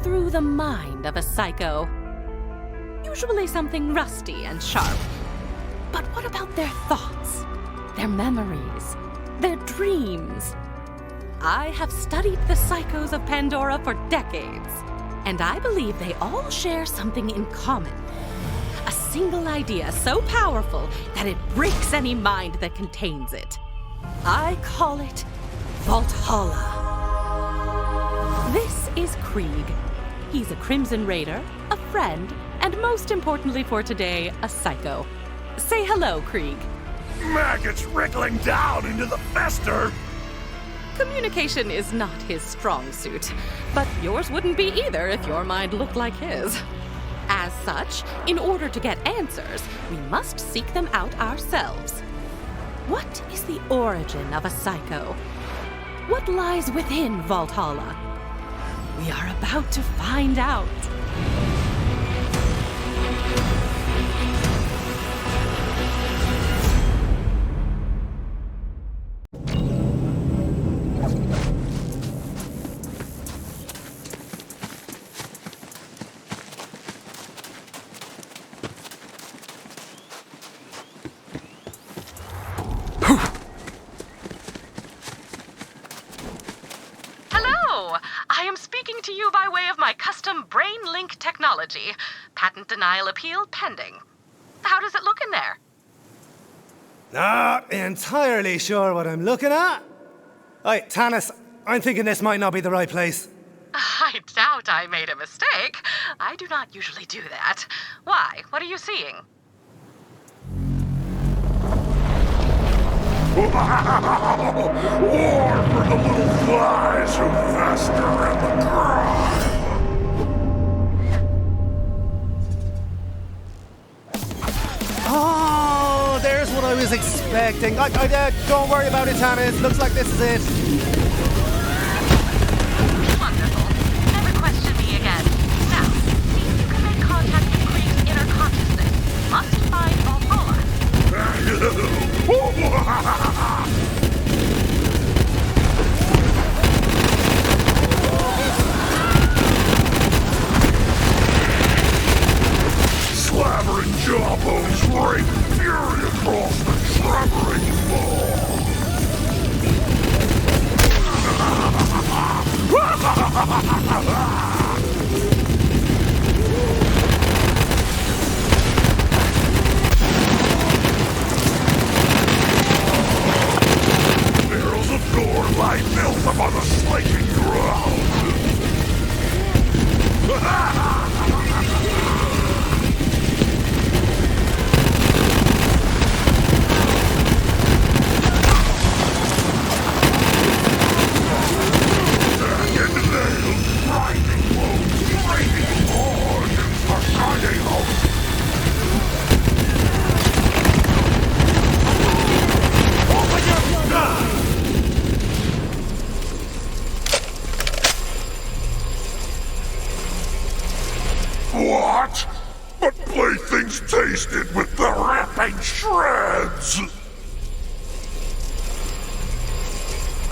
through the mind of a psycho. Usually something rusty and sharp. But what about their thoughts, their memories, their dreams? I have studied the psychos of Pandora for decades, and I believe they all share something in common. A single idea so powerful that it breaks any mind that contains it. I call it Valhalla. This is Krieg. He's a Crimson Raider, a friend, and most importantly for today, a psycho. Say hello, Krieg. Maggots wriggling down into the fester! Communication is not his strong suit, but yours wouldn't be either if your mind looked like his. As such, in order to get answers, we must seek them out ourselves. What is the origin of a psycho? What lies within Valhalla? We are about to find out. To you by way of my custom brain link technology. Patent denial appeal pending. How does it look in there? Not entirely sure what I'm looking at. Hey, Tannis, I'm thinking this might not be the right place. I doubt I made a mistake. I do not usually do that. Why? What are you seeing? War for the little flies who fester in the grime! Oh, there's what I was expecting. Don't worry about it, Tannis. Looks like this is it. Wonderful. Never question me again. Now, see if you can make contact with Krieg's inner consciousness. Must find Valhalla. Slavering jawbones rain fury across the trembling barrels of gore lie filth upon the slaking ground. What? But playthings tasted with the ripping shreds!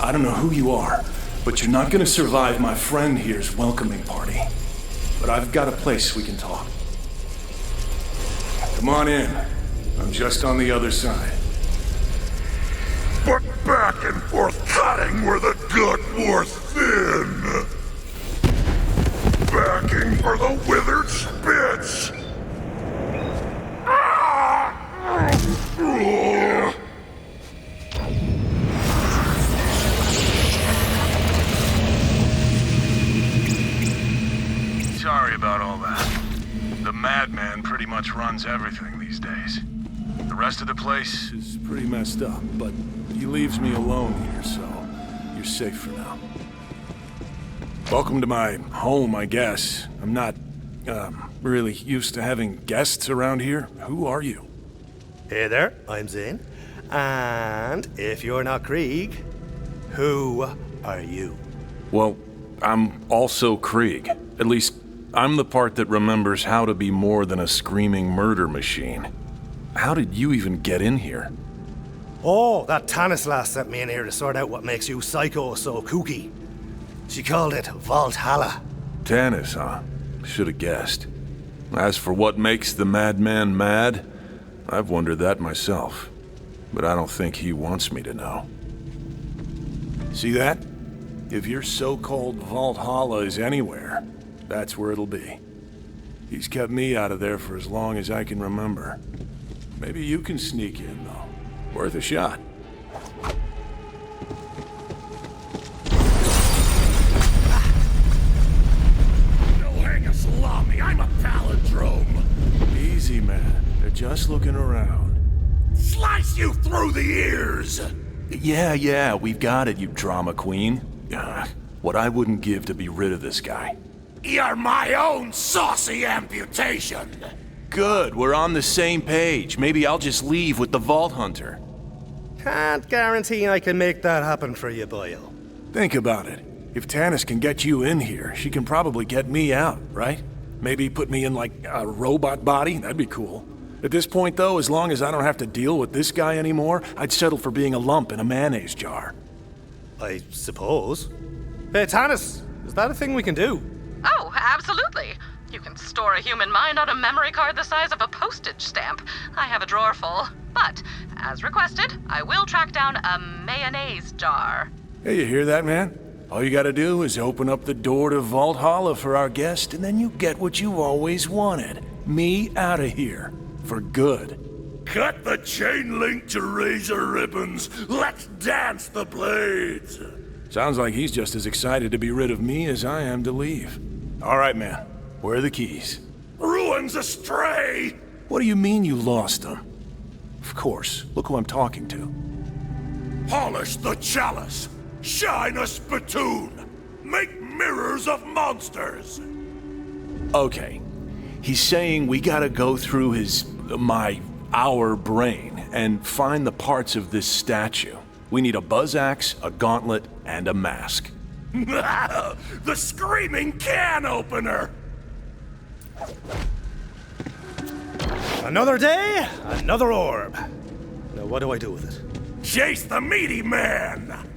I don't know who you are, but you're not gonna survive my friend here's welcoming party. But I've got a place we can talk. Come on in. I'm just on the other side. But back and forth cutting where the gut wore thin! Backing for the withered spits! Sorry about all that. The madman pretty much runs everything these days. The rest of the place is pretty messed up, but he leaves me alone here, so you're safe for now. Welcome to my home, I guess. I'm not, really used to having guests around here. Who are you? Hey there, I'm Zane. And if you're not Krieg, who are you? Well, I'm also Krieg. At least, I'm the part that remembers how to be more than a screaming murder machine. How did you even get in here? Oh, that Tannis lass sent me in here to sort out what makes you psycho so kooky. She called it Valhalla. Tannis, huh? Should have guessed. As for what makes the madman mad, I've wondered that myself. But I don't think he wants me to know. See that? If your so-called Valhalla is anywhere, that's where it'll be. He's kept me out of there for as long as I can remember. Maybe you can sneak in, though. Worth a shot. Don't hang a salami, I'm a palindrome! Easy, man. They're just looking around. Slice you through the ears! Yeah, we've got it, you drama queen. What I wouldn't give to be rid of this guy. You're my own saucy amputation! Good, we're on the same page. Maybe I'll just leave with the Vault Hunter. Can't guarantee I can make that happen for you, Boyle. Think about it. If Tannis can get you in here, she can probably get me out, right? Maybe put me in, like, a robot body? That'd be cool. At this point, though, as long as I don't have to deal with this guy anymore, I'd settle for being a lump in a mayonnaise jar. I suppose. Hey, Tannis, is that a thing we can do? Oh, absolutely. You can store a human mind on a memory card the size of a postage stamp. I have a drawer full. But, as requested, I will track down a mayonnaise jar. Hey, you hear that, man? All you gotta do is open up the door to Valhalla for our guest, and then you get what you've always wanted. Me out of here. For good. Cut the chain link to razor ribbons. Let's dance the blades. Sounds like he's just as excited to be rid of me as I am to leave. All right, man. Where are the keys? Ruins astray. What do you mean you lost them? Of course. Look who I'm talking to. Polish the chalice. Shine a spittoon. Make mirrors of monsters. Okay. He's saying we gotta go through our brain and find the parts of this statue. We need a buzz axe, a gauntlet, and a mask. The screaming can opener. Another day, another orb. Now, what do I do with it? Chase the meaty man.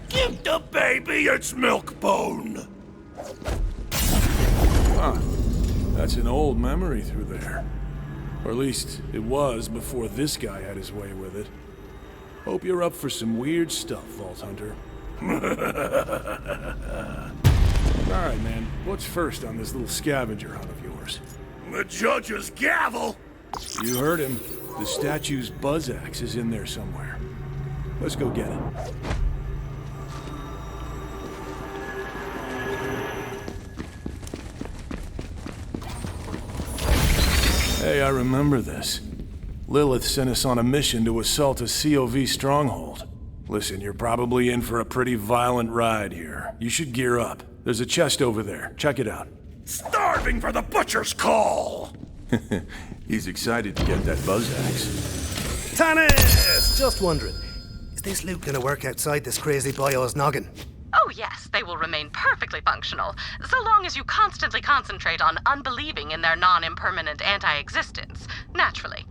Give the baby its milk bone. Huh. That's an old memory through there. Or at least, it was before this guy had his way with it. Hope you're up for some weird stuff, Vault Hunter. Alright, man. What's first on this little scavenger hunt of yours? The judge's gavel. You heard him. The statue's buzz axe is in there somewhere. Let's go get it. Hey, I remember this. Lilith sent us on a mission to assault a COV stronghold. Listen, you're probably in for a pretty violent ride here. You should gear up. There's a chest over there. Check it out. Starving for the butcher's call. He's excited to get that buzz axe. Tannis! Just wondering, is this loot gonna work outside this crazy boyo's noggin? Oh yes, they will remain perfectly functional, so long as you constantly concentrate on unbelieving in their non-impermanent anti-existence, naturally.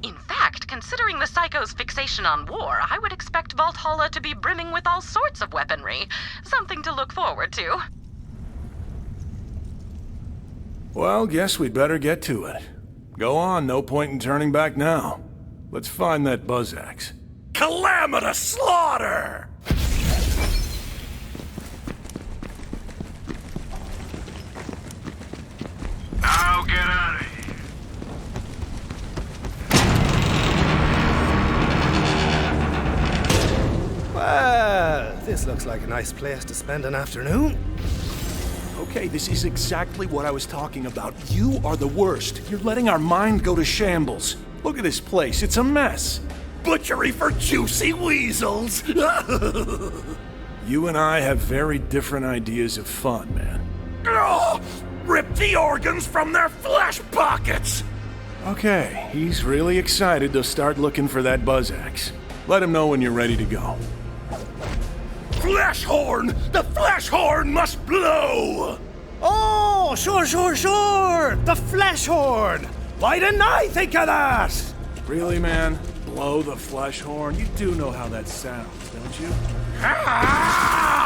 In fact, considering the Psycho's fixation on war, I would expect Valhalla to be brimming with all sorts of weaponry. Something to look forward to. Well, guess we'd better get to it. Go on, no point in turning back now. Let's find that buzz axe. Calamitous slaughter! Now get out of here. Well, this looks like a nice place to spend an afternoon. Okay, this is exactly what I was talking about. You are the worst. You're letting our mind go to shambles. Look at this place. It's a mess. Butchery for juicy weasels! You and I have very different ideas of fun, man. Oh, rip the organs from their flesh pockets! Okay, he's really excited to start looking for that buzz axe. Let him know when you're ready to go. Flesh horn! The flesh horn must blow! Oh, sure. The flesh horn. Why didn't I think of that? Really, man? Blow the flesh horn? You do know how that sounds, don't you? Ah!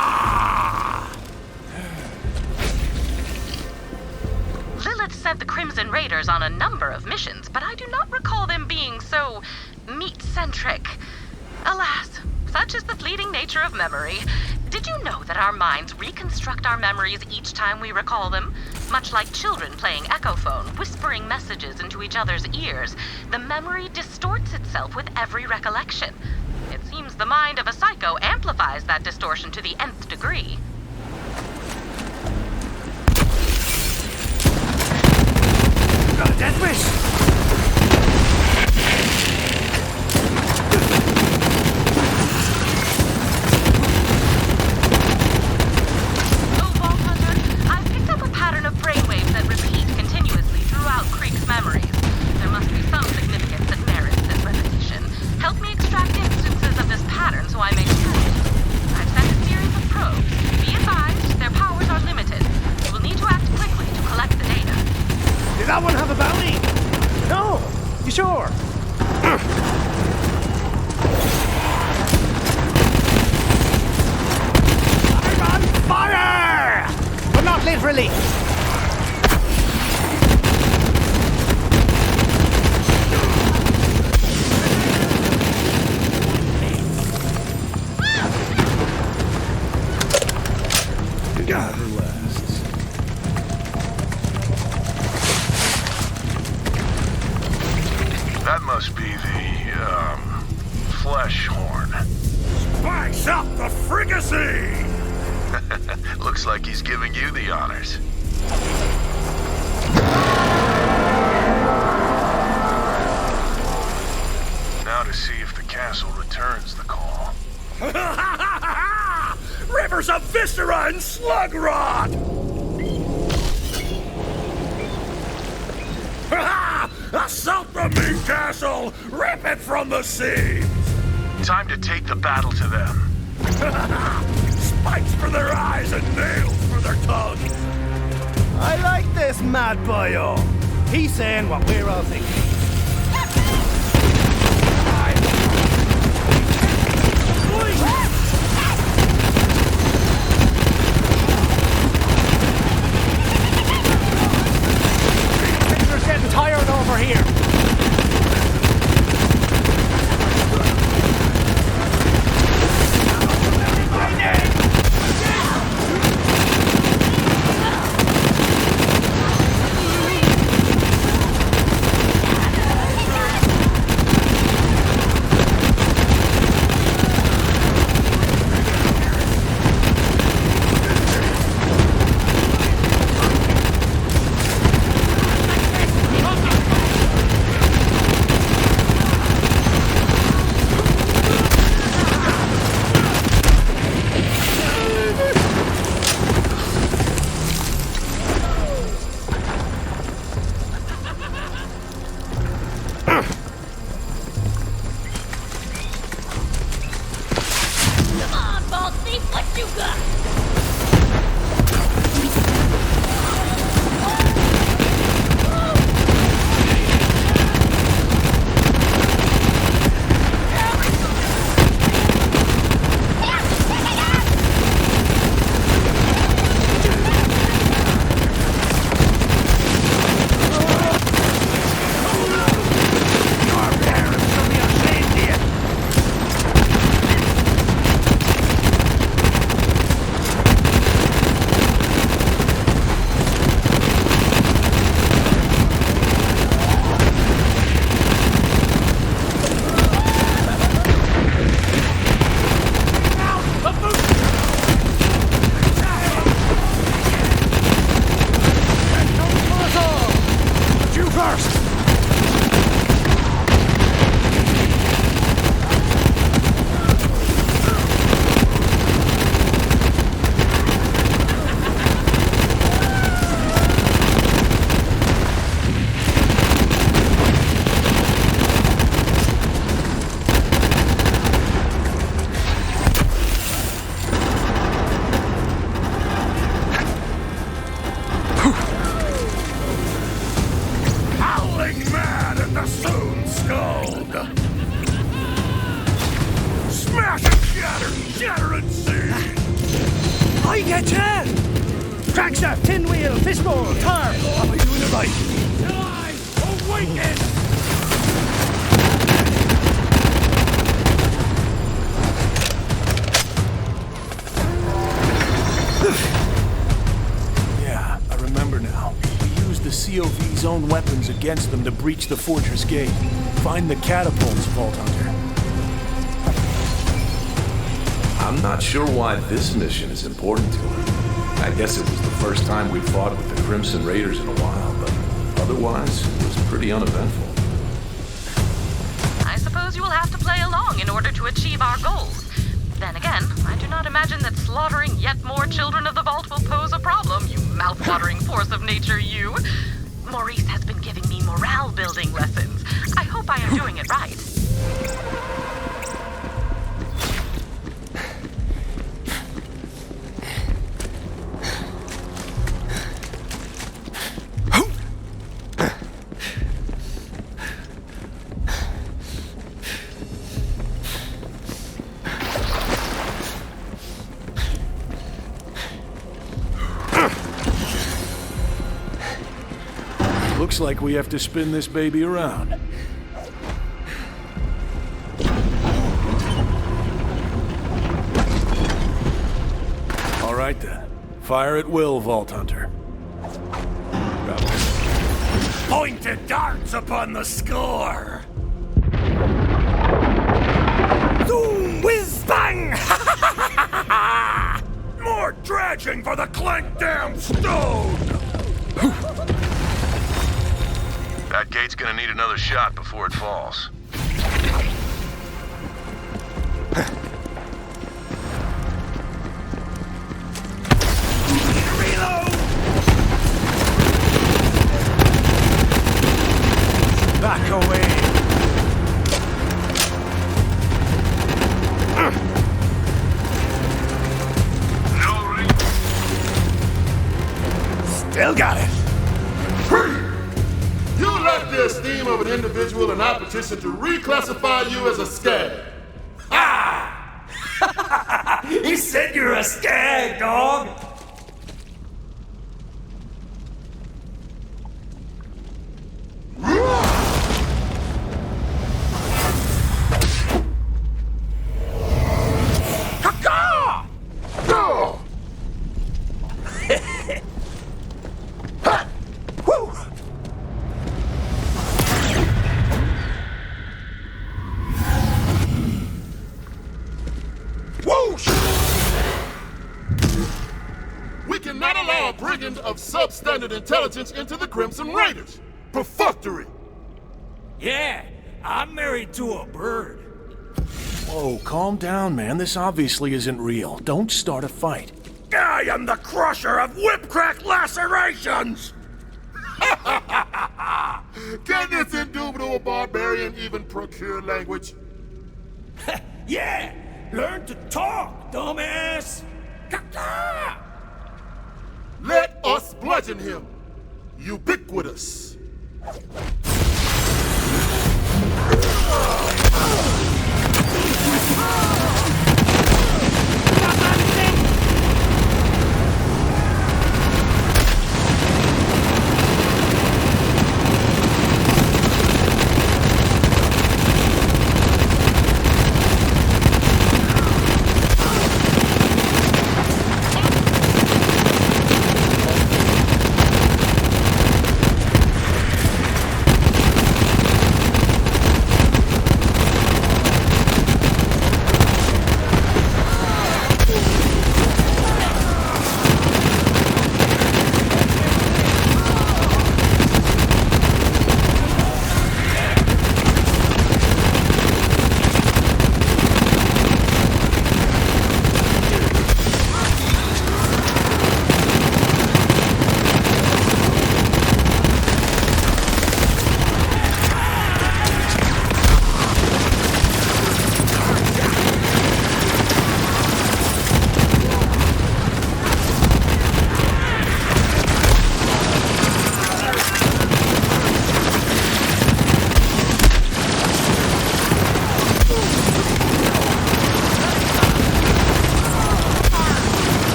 sent the Crimson Raiders on a number of missions, but I do not recall them being so meat-centric. Alas, such is the fleeting nature of memory. Did you know that our minds reconstruct our memories each time we recall them? Much like children playing Echophone, whispering messages into each other's ears, the memory distorts itself with every recollection. It seems the mind of a psycho amplifies that distortion to the nth degree. Got a death wish! Krieg's memories. There must be some significance that merits this repetition. Help me extract instances of this pattern so I may prove it. I've sent a series of probes. Be advised, their powers are limited. You will need to act quickly to collect the data. Did that one have a bounty? No! You sure? I'm on fire! But not literally. Never lasts. That must be the, flesh horn. Spice up the fricassee! Looks like he's giving you the honors. Now to see if the castle returns the call. Rivers of viscera and slug rot! Assault the meat castle! Rip it from the seams! Time to take the battle to them. Spikes for their eyes and nails for their tongues! I like this mad boyo. He's saying what we're all thinking. Things are getting tired over here. I get ya! Crankshaft, tin wheel, fishbowl, tar. What are you fight! Till I awaken! Yeah, I remember now. We used the COV's own weapons against them to breach the fortress gate. Find the catapults, Vault Hunter. I'm not sure why this mission is important to her. I guess it was the first time we fought with the Crimson Raiders in a while, but otherwise, it was pretty uneventful. I suppose you will have to play along in order to achieve our goals. Then again, I do not imagine that slaughtering yet more children of the Vault will pose a problem, you mouth-watering force of nature, you. Maurice has been giving me morale-building lessons. I hope I am doing it right. Looks like we have to spin this baby around. All right then. Fire at will, Vault Hunter. Pointed darts upon the score! Zoom, whiz, bang! More dredging for the clank damn stone! That gate's gonna need another shot before it falls. Reload! Back away! Still got it! You lack the esteem of an individual and I petition to reclassify you as a skag. Ah! He said you're a skag, dog! Caw-caw! Go! Ha! Woo! Whoosh! We cannot allow a brigand of substandard intelligence into the Crimson Raiders. Perfunctory! Yeah, I'm married to a bird. Whoa, calm down, man. This obviously isn't real. Don't start a fight. I am the crusher of whip-crack lacerations! Can this indubitable barbarian even procure language? Yeah! Learn to talk, dumbass! Caw-caw! Let us bludgeon him! Ubiquitous!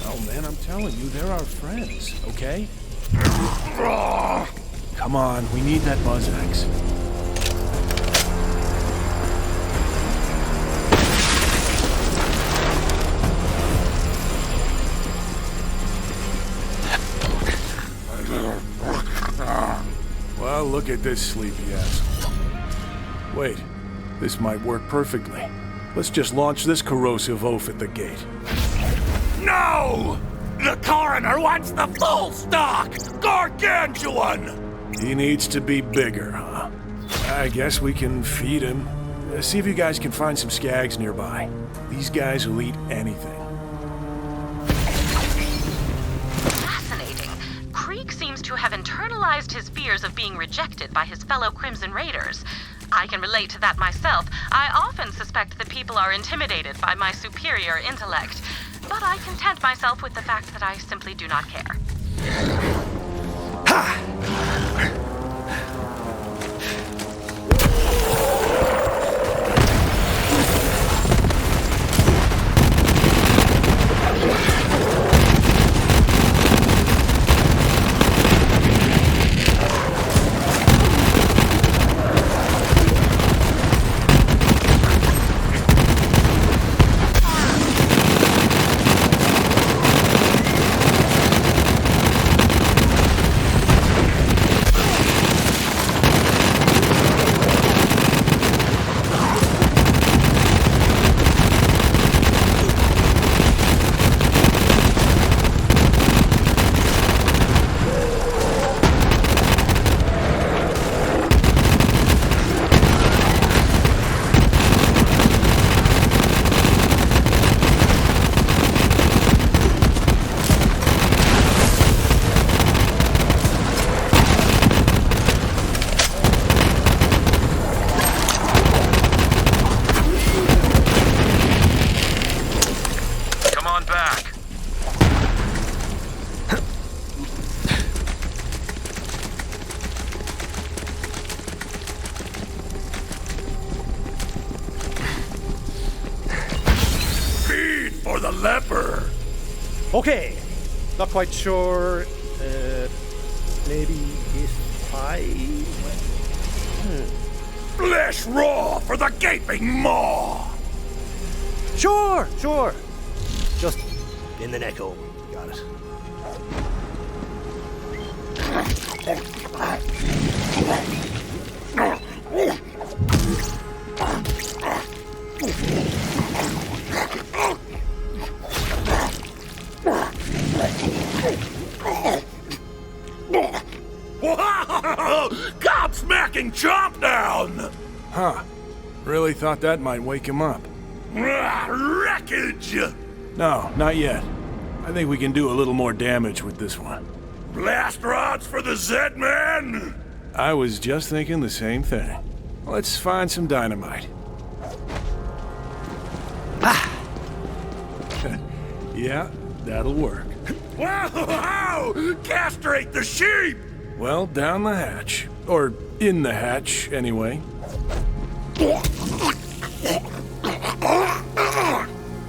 Oh, man, I'm telling you, they're our friends, okay? Come on, we need that buzz axe. Well, look at this sleepy asshole. Wait, this might work perfectly. Let's just launch this corrosive oaf at the gate. No! The coroner wants the full stock! Gargantuan! He needs to be bigger, huh? I guess we can feed him. See if you guys can find some skags nearby. These guys will eat anything. Fascinating. Krieg seems to have internalized his fears of being rejected by his fellow Crimson Raiders. I can relate to that myself. I often suspect that people are intimidated by my superior intellect, but I content myself with the fact that I simply do not care. Okay, not quite sure. Maybe if I. Flesh raw for the gaping maw! Sure. Just in the neck hole. Got it. Wow! Gobsmacking chomp down! Huh. Really thought that might wake him up. Wreckage! No, not yet. I think we can do a little more damage with this one. Blast rods for the Z-Man! I was just thinking the same thing. Let's find some dynamite. Yeah, that'll work. Wow! Castrate the sheep! Well, down the hatch. Or in the hatch, anyway.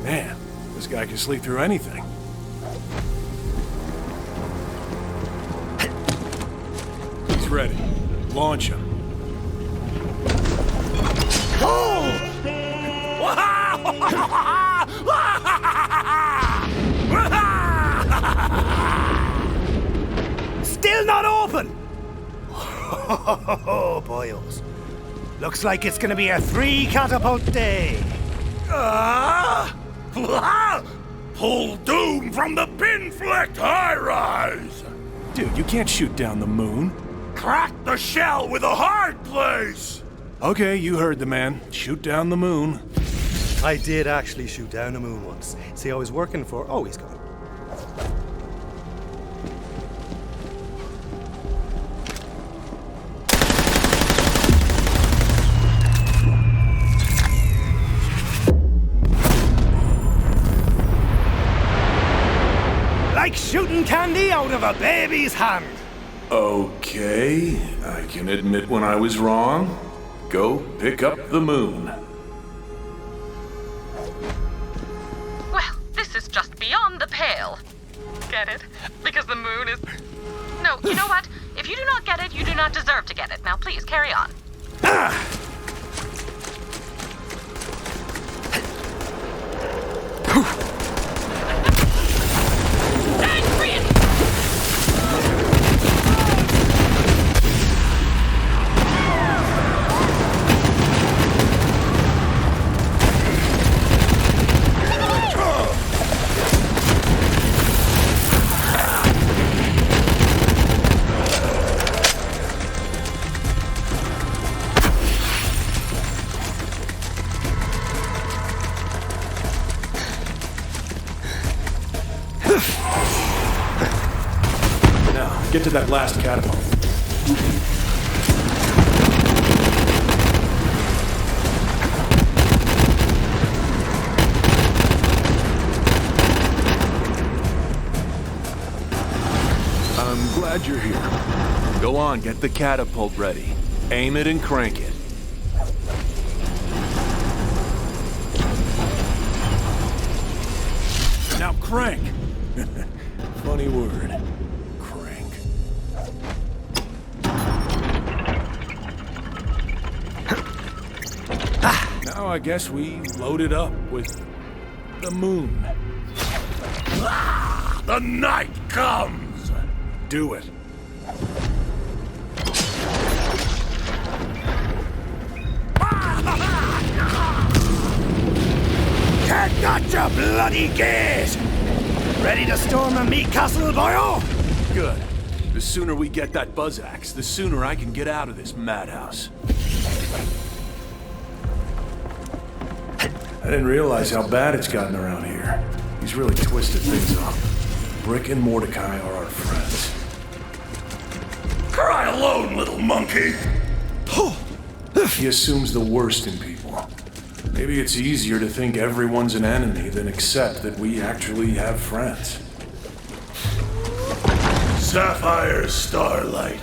Man, this guy can sleep through anything. He's ready. Launch him. Still not open! Oh, boyos. Looks like it's gonna be a 3 catapult day. Pull doom from the pin-flecked high-rise! Dude, you can't shoot down the moon. Crack the shell with a hard place! Okay, you heard the man. Shoot down the moon. I did actually shoot down the moon once. See, I was working for... Oh, he's gone. Like shooting candy out of a baby's hand. Okay, I can admit when I was wrong. Go pick up the moon. Well, this is just beyond the pale. get it? Because the moon is... No, you know what? If you do not get it, you do not deserve to get it. Now please, carry on. Get to that last catapult. I'm glad you're here. Go on, get the catapult ready. Aim it and crank it. Now crank! Funny word. Crank. Now I guess we load it up with the moon. The night comes! Do it. Can't got your bloody gaze! Ready to storm a meat castle, boyo? Good. The sooner we get that buzz axe, the sooner I can get out of this madhouse. I didn't realize how bad it's gotten around here. He's really twisted things up. Brick and Mordecai are our friends. Cry alone, little monkey! He assumes the worst in people. Maybe it's easier to think everyone's an enemy than accept that we actually have friends. Sapphire Starlight.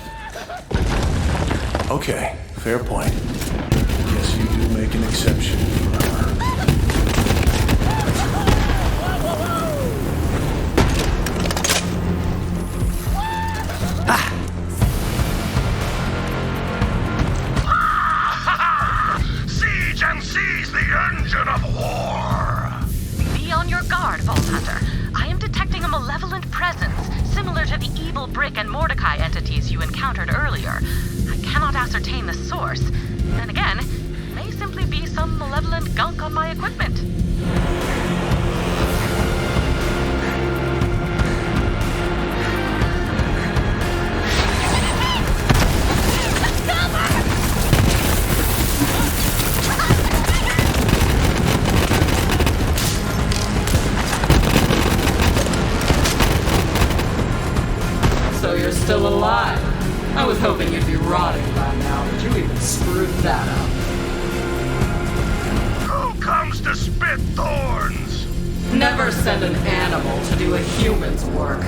Okay, fair point. Guess you do make an exception for her. Siege and seize the engine of war! Be on your guard, Vault Hunter. I am detecting a malevolent presence, similar to the evil Brick and Mordecai entities you encountered earlier. I cannot ascertain the source. Then again, it may simply be some malevolent gunk on my equipment. So you're still alive. I was hoping you'd be rotting by now, but you even screwed that up. Who comes to spit thorns? Never send an animal to do a human's work.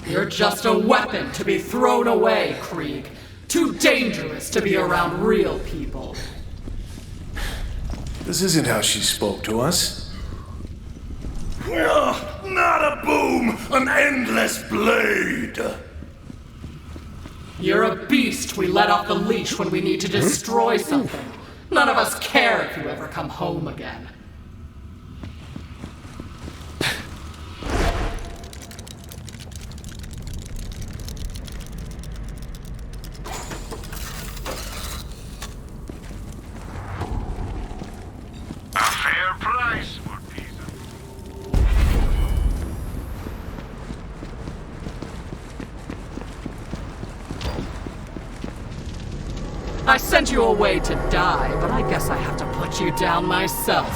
You're just a weapon to be thrown away, Krieg. Too dangerous to be around real people. This isn't how she spoke to us. Not a boom, an endless blade! You're a beast we let off the leash when we need to destroy something. None of us care if you ever come home again. I sent you away to die, but I guess I have to put you down myself.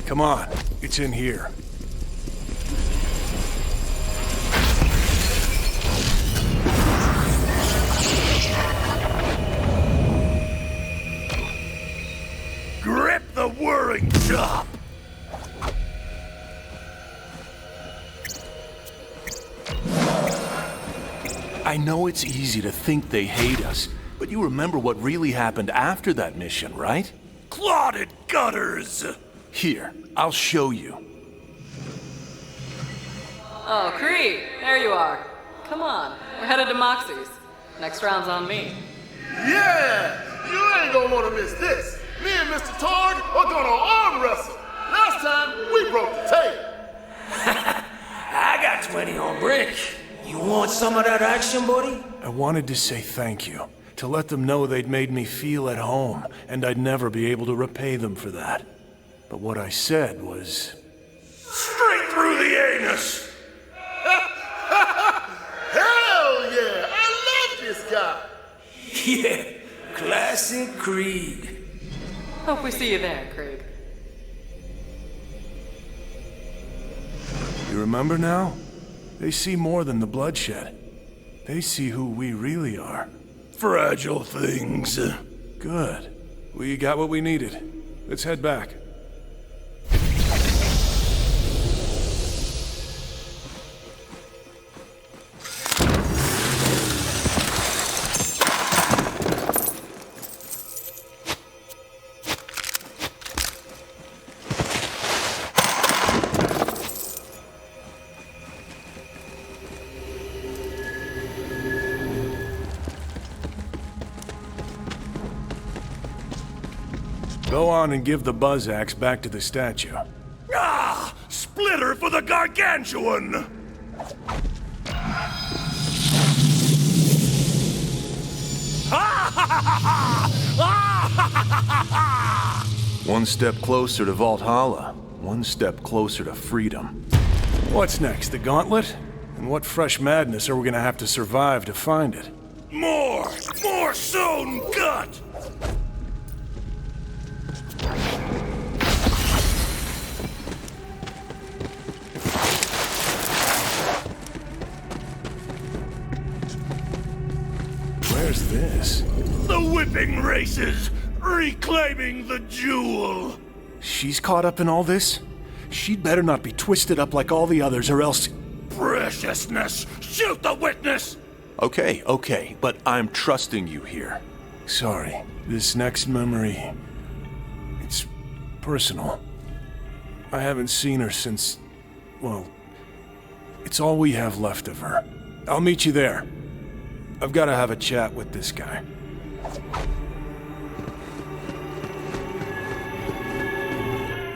Come on, it's in here. Grip the whirring chop! I know it's easy to think they hate us, but you remember what really happened after that mission, right? Clotted gutters! Here, I'll show you. Oh, Krieg, there you are. Come on, we're headed to Moxie's. Next round's on me. Yeah! You ain't gonna wanna miss this. Me and Mr. Targ are gonna arm wrestle. Last time, we broke the tape. I got 20 on Brick. You want some of that action, buddy? I wanted to say thank you, to let them know they'd made me feel at home, and I'd never be able to repay them for that. But what I said was... Straight through the anus! Hell yeah! I love this guy! Yeah, classic Krieg. Hope we see you there, Krieg. You remember now? They see more than the bloodshed. They see who we really are. Fragile things. Good. We got what we needed. Let's head back. Go on and give the buzz axe back to the statue. Ah! Splitter for the gargantuan! One step closer to Valhalla, one step closer to freedom. What's next, the Gauntlet? And what fresh madness are we gonna have to survive to find it? More sewn gut! Where's this? The whipping races! Reclaiming the jewel! She's caught up in all this? She'd better not be twisted up like all the others, or else... Preciousness! Shoot the witness! Okay, but I'm trusting you here. Sorry, this next memory... it's personal. I haven't seen her since... well... it's all we have left of her. I'll meet you there. I've got to have a chat with this guy.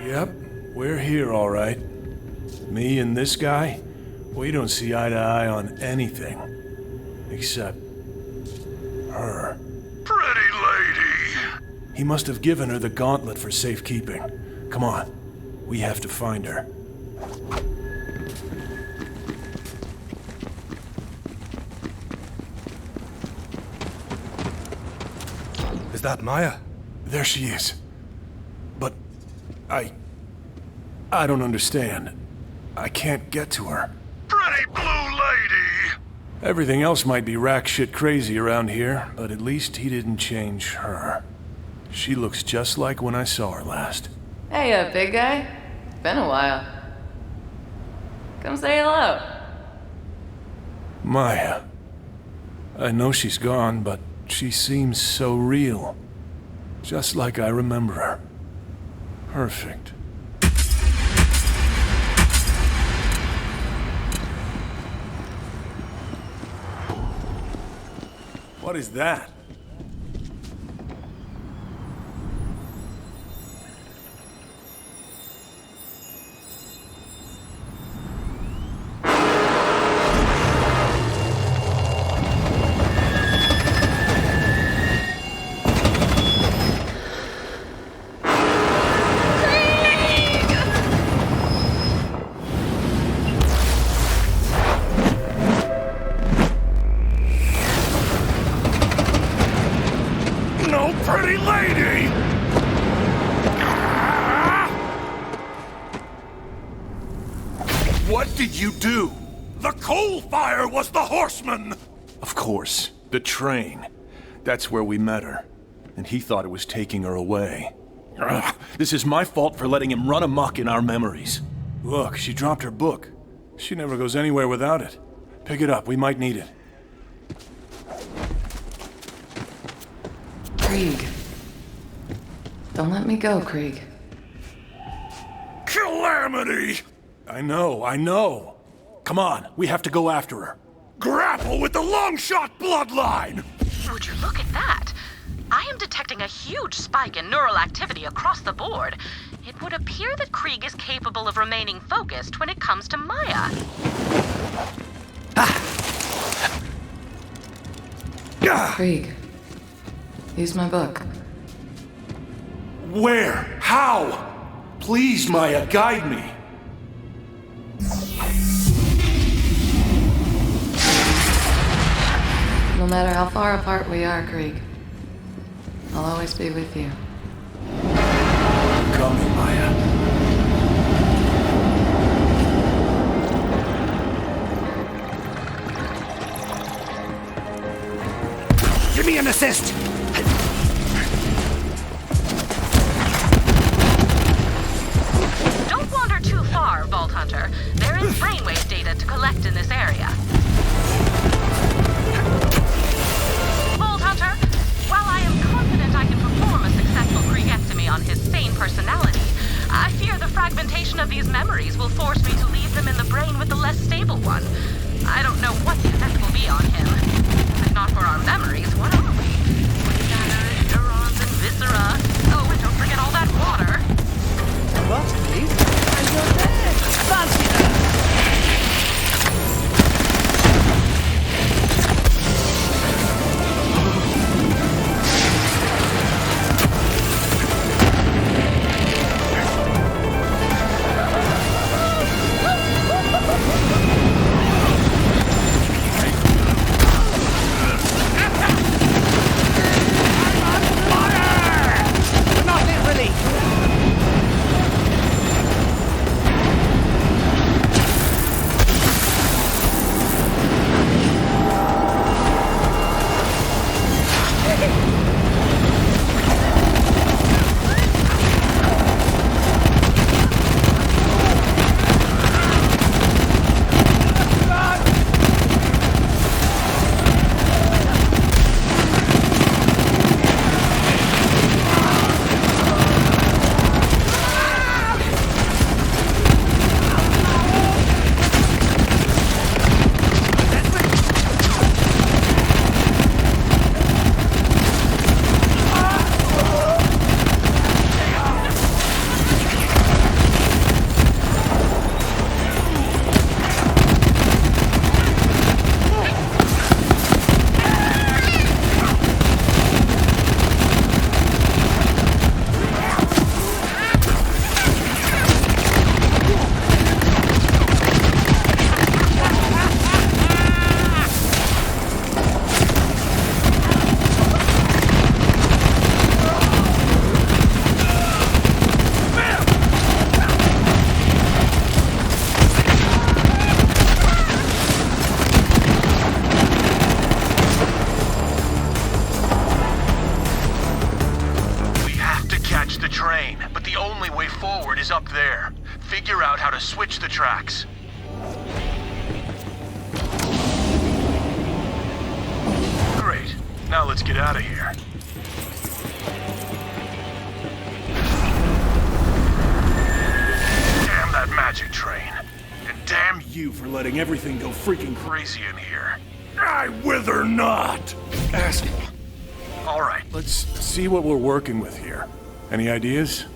Yep, we're here, all right. Me and this guy, we don't see eye to eye on anything. Except... her. Pretty lady! He must have given her the gauntlet for safekeeping. Come on, we have to find her. Is that Maya? There she is. But... I don't understand. I can't get to her. Pretty blue lady! Everything else might be rack shit crazy around here, but at least he didn't change her. She looks just like when I saw her last. Hey, big guy. Been a while. Come say hello. Maya. I know she's gone, but she seems so real. Just like I remember her. Perfect. What is that? Pretty lady! What did you do? The coal fire was the horseman! Of course, the train. That's where we met her. And he thought it was taking her away. Ugh, this is my fault for letting him run amok in our memories. Look, she dropped her book. She never goes anywhere without it. Pick it up, we might need it. Krieg. Don't let me go, Krieg. Calamity! I know. Come on, we have to go after her. Grapple with the long-shot bloodline! Would you look at that? I am detecting a huge spike in neural activity across the board. It would appear that Krieg is capable of remaining focused when it comes to Maya. Krieg. Use my book. Where? How? Please, Maya, guide me. No matter how far apart we are, Krieg, I'll always be with you. Come, Maya. Give me an assist! Don't wander too far, Vault Hunter. There is brainwave data to collect in this area. Vault Hunter, while I am confident I can perform a successful Kriegectomy on his sane personality, I fear the fragmentation of these memories will force me to leave them in the brain with the less stable one. I don't know what the effect will be on him. If not for our memories, what are we? Matter, neurons, and viscera. Oh, and don't forget all that water. What, please? And you're dead! Fancy that! care. Figure out how to switch the tracks. Great. Now let's get out of here. Damn that magic train. And damn you for letting everything go freaking crazy in here. I wither not! Asshole. All right, let's see what we're working with here. Any ideas?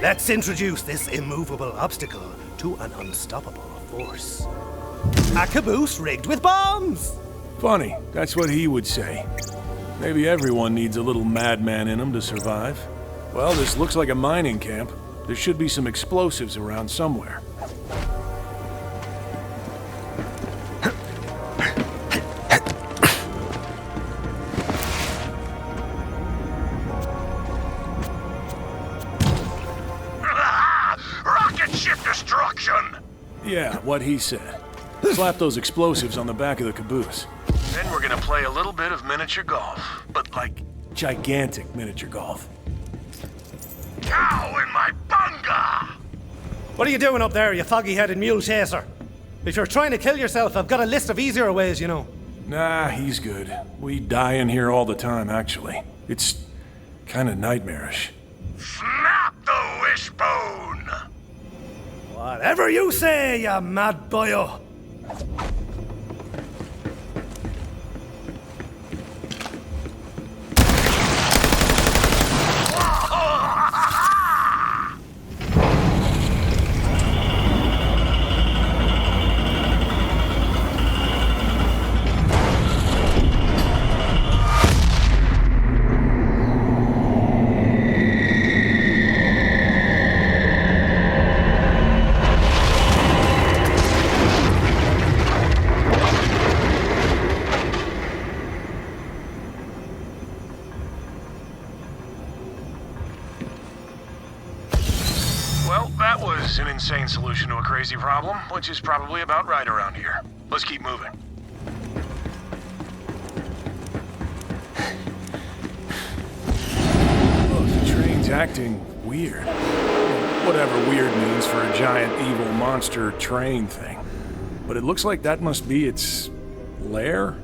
Let's introduce this immovable obstacle to an unstoppable force. A caboose rigged with bombs! Funny, that's what he would say. Maybe everyone needs a little madman in them to survive. Well, this looks like a mining camp. There should be some explosives around somewhere. Rocket ship destruction! Yeah, what he said. Slap those explosives on the back of the caboose. Then we're gonna play a little bit of miniature golf. But like, gigantic miniature golf. Cow in my bunga! What are you doing up there, you foggy-headed mule chaser? If you're trying to kill yourself, I've got a list of easier ways, you know. Nah, he's good. We die in here all the time, actually. It's kinda nightmarish. Snap the wishbone! Whatever you say, you mad boyo. Well, that was an insane solution to a crazy problem, which is probably about right around here. Let's keep moving. Look, the train's acting weird. Whatever weird means for a giant evil monster train thing. But it looks like that must be its lair?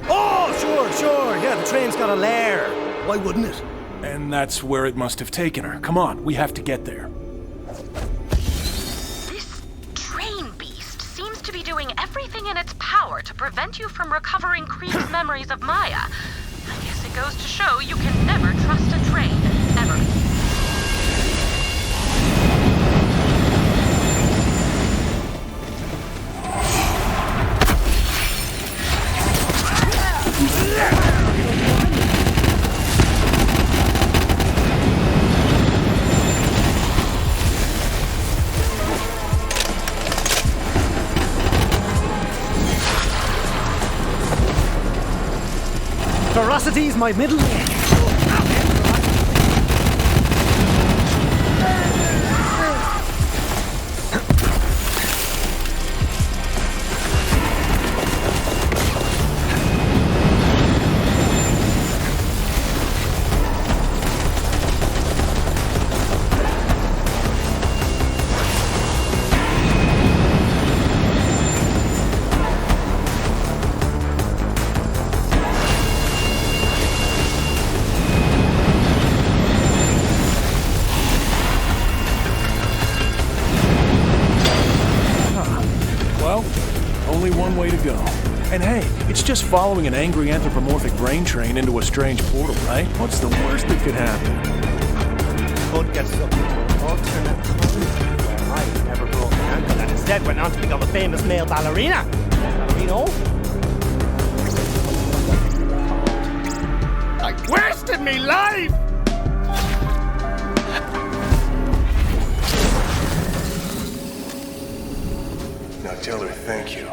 Oh, sure. Yeah, the train's got a lair. Why wouldn't it? And that's where it must have taken her. Come on, we have to get there. This train beast seems to be doing everything in its power to prevent you from recovering Krieg's memories of Maya. I guess it goes to show you can never trust a train. Ever. Ferocity's my middle name. Only one way to go. And hey, it's just following an angry anthropomorphic brain train into a strange portal, right? What's the worst that could happen? Could get sucked into an alternate timeline where I never broke an ankle and instead went on to become a famous male ballerina. Ballerino? I wasted me life! Now tell her thank you.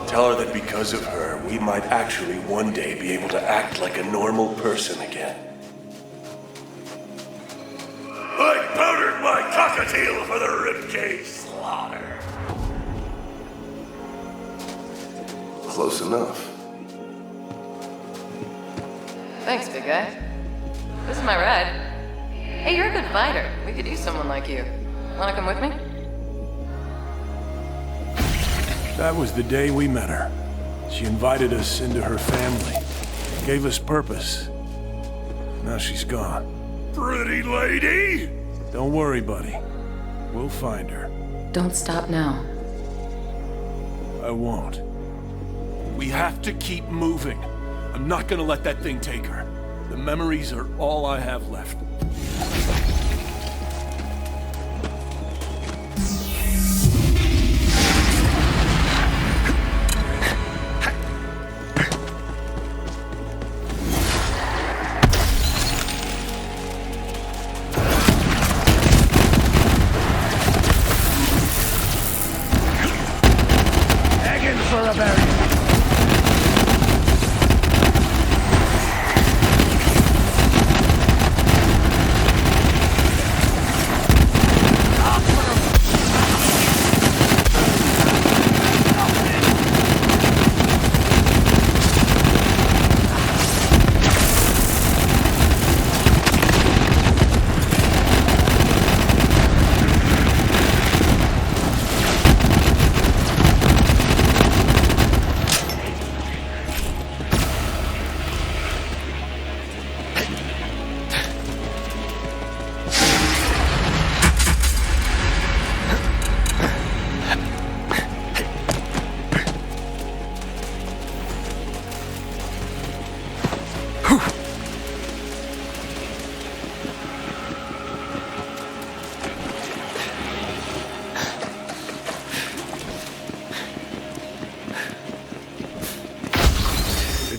Tell her that because of her, we might actually one day be able to act like a normal person again. I powdered my cockatiel for the ribcage slaughter. Close enough. Thanks, big guy. This is my ride. Hey, you're a good fighter. We could use someone like you. Wanna come with me? That was the day we met her. She invited us into her family, gave us purpose. Now she's gone. Pretty lady! Don't worry, buddy. We'll find her. Don't stop now. I won't. We have to keep moving. I'm not gonna let that thing take her. The memories are all I have left.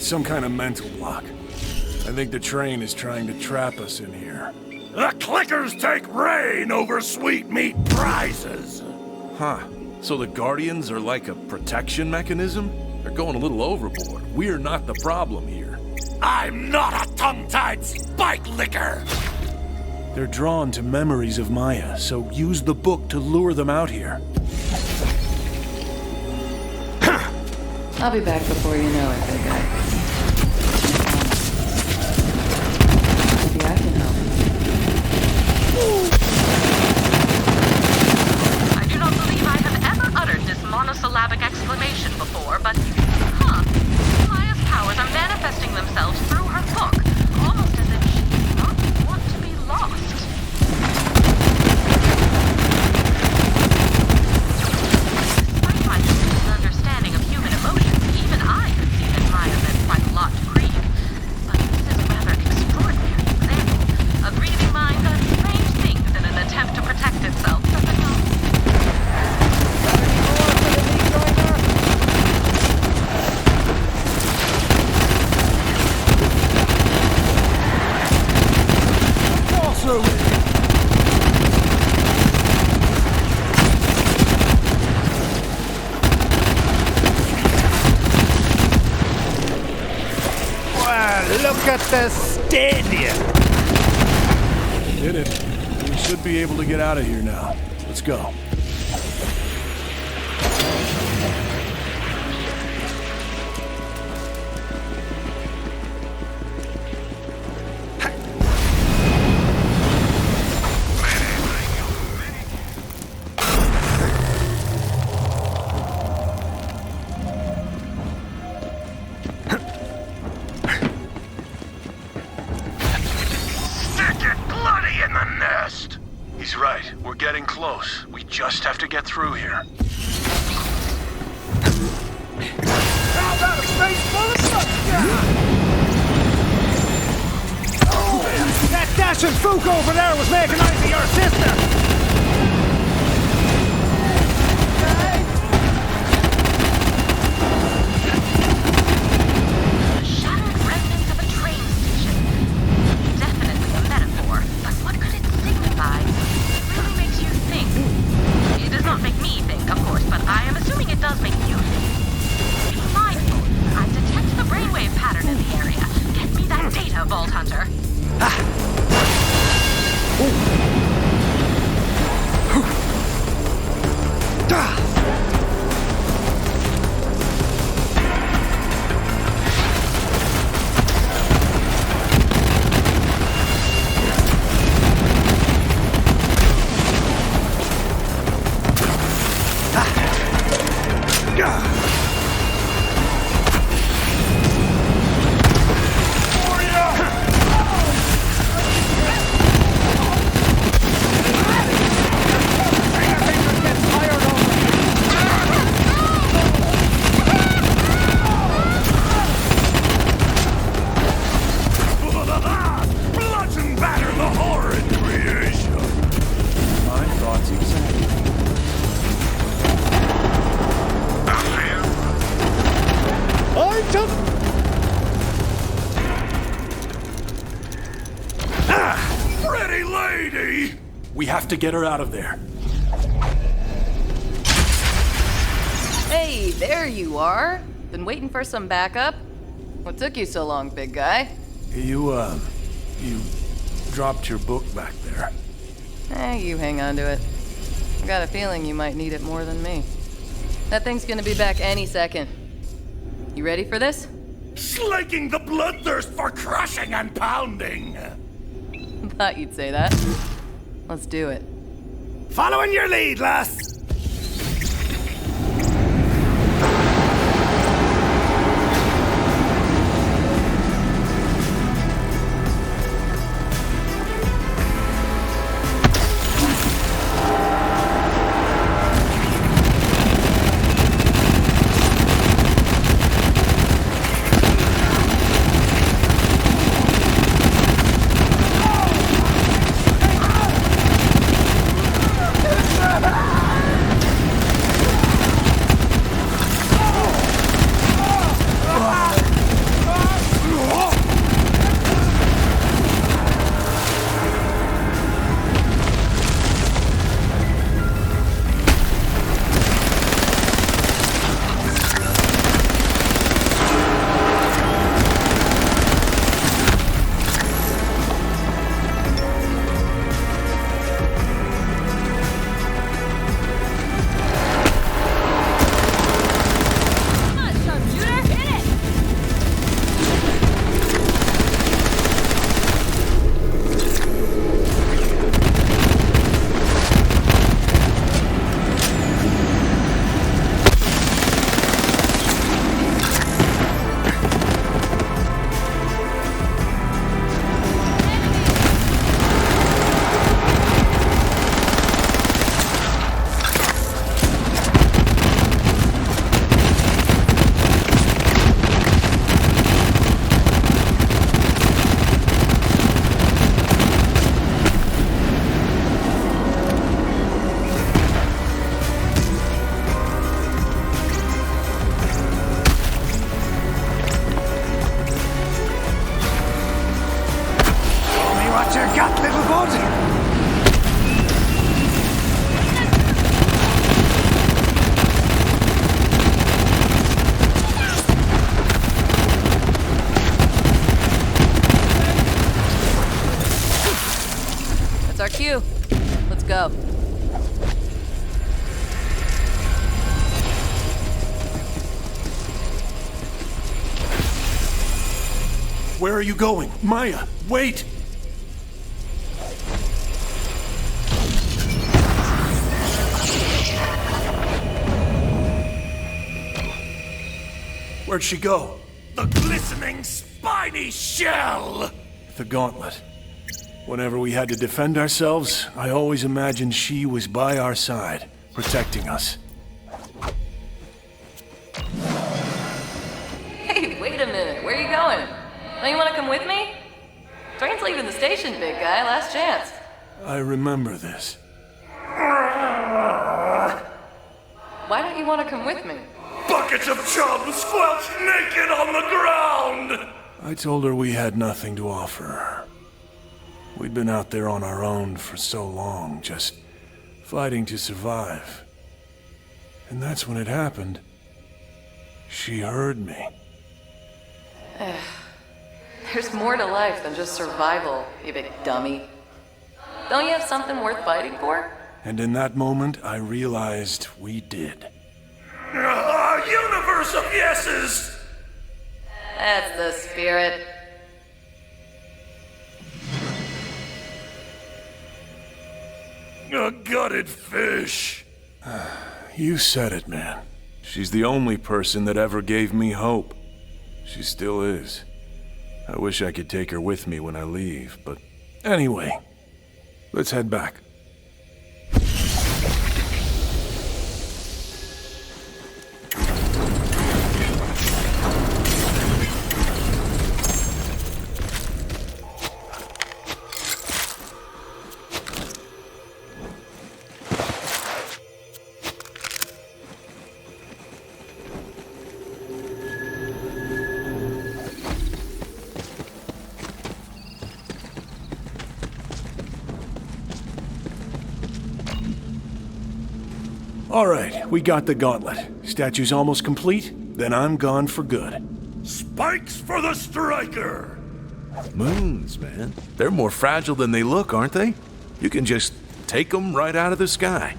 Some kind of mental block. I think the train is trying to trap us in here. The clickers take reign over sweet meat prizes! Huh. So the Guardians are like a protection mechanism? They're going a little overboard. We're not the problem here. I'm not a tongue-tied spike licker! They're drawn to memories of Maya, so use the book to lure them out here. I'll be back before you know it, big guy. Maybe I can help. I do not believe I have ever uttered this monosyllabic exclamation before, but... Maya's powers are manifesting themselves through her book, almost as if she does not want to be lost. Despite my limited understanding of human emotions, even I could see that Maya meant quite a lot to Krieg. But this is a rather extraordinary example. A grieving mind does strange things in an attempt to protect itself, does it not? Well, look at the stadium! Did it. We should be able to get out of here now. Let's go. He's right. We're getting close. We just have to get through here. How about a face full of That dashing fook over there was making eyes at your sister! The shattered remnants of a train station. Definitely a metaphor, but what could it signify? It really makes you think. It does not make me think, of course, but I am assuming it does make you think. Be mindful. I detect the brainwave pattern in the area. Get me that data, Vault Hunter. We have to get her out of there. Hey, there you are. Been waiting for some backup. What took you so long, big guy? You dropped your book back there. You hang on to it. I got a feeling you might need it more than me. That thing's gonna be back any second. You ready for this? Slaking the bloodthirst for crushing and pounding. Thought you'd say that. Let's do it. Following your lead, lass. That's our cue. Let's go. Where are you going? Maya, wait! Where'd she go? The glistening, spiny shell! The Gauntlet. Whenever we had to defend ourselves, I always imagined she was by our side, protecting us. Hey, wait a minute. Where are you going? Don't you want to come with me? Train's leaving the station, big guy. Last chance. I remember this. Why don't you want to come with me? Buckets of chum squelched naked on the ground! I told her we had nothing to offer her. We'd been out there on our own for so long, just fighting to survive. And that's when it happened. She heard me. There's more to life than just survival, you big dummy. Don't you have something worth fighting for? And in that moment, I realized we did. A universe of yeses! That's the spirit. A gutted fish. You said it, man. She's the only person that ever gave me hope. She still is. I wish I could take her with me when I leave, but anyway, let's head back. All right, we got the Gauntlet. Statue's almost complete, then I'm gone for good. Spikes for the striker! Moons, man. They're more fragile than they look, aren't they? You can just take them right out of the sky.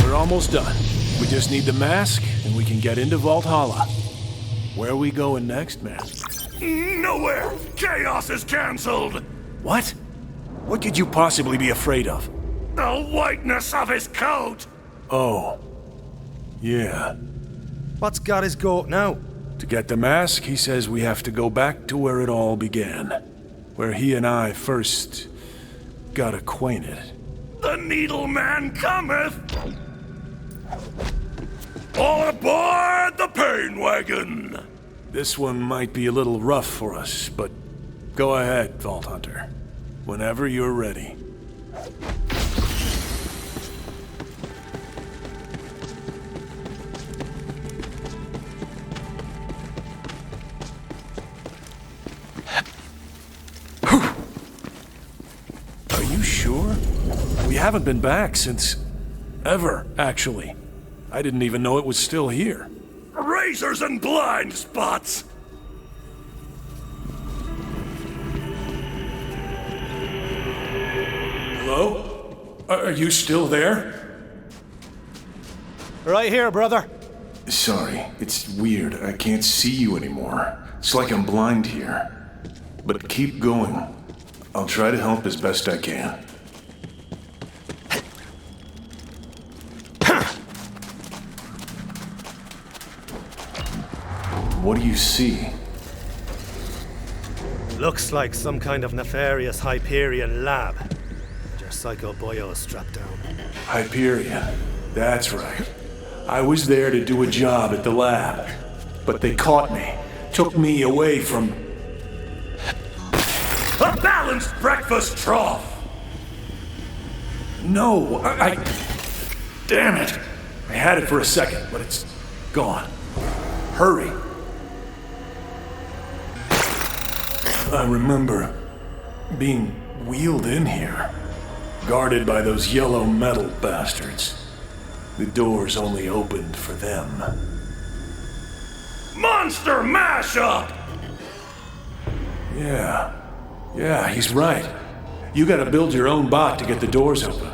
We're almost done. We just need the mask, and we can get into Valhalla. Where are we going next, man? Nowhere! Chaos is cancelled! What? What could you possibly be afraid of? The whiteness of his coat! Oh. Yeah. What's got his goat now? To get the mask, he says we have to go back to where it all began. Where he and I first got acquainted. The Needle Man cometh! All aboard the pain wagon! This one might be a little rough for us, but go ahead, Vault Hunter. Whenever you're ready. Are you sure? We haven't been back since... ever, actually. I didn't even know it was still here. Razors and blind spots! Hello? Are you still there? Right here, brother. Sorry, it's weird. I can't see you anymore. It's like I'm blind here. But keep going. I'll try to help as best I can. What do you see? Looks like some kind of nefarious Hyperion lab. Your psycho boyo is strapped down. Hyperion. That's right. I was there to do a job at the lab. But they caught me. Took me away from... A balanced breakfast trough! No, I... Damn it! I had it for a second, but it's gone. Hurry. I remember being wheeled in here, guarded by those yellow metal bastards. The doors only opened for them. Monster mashup! Yeah, he's right. You gotta build your own bot to get the doors open.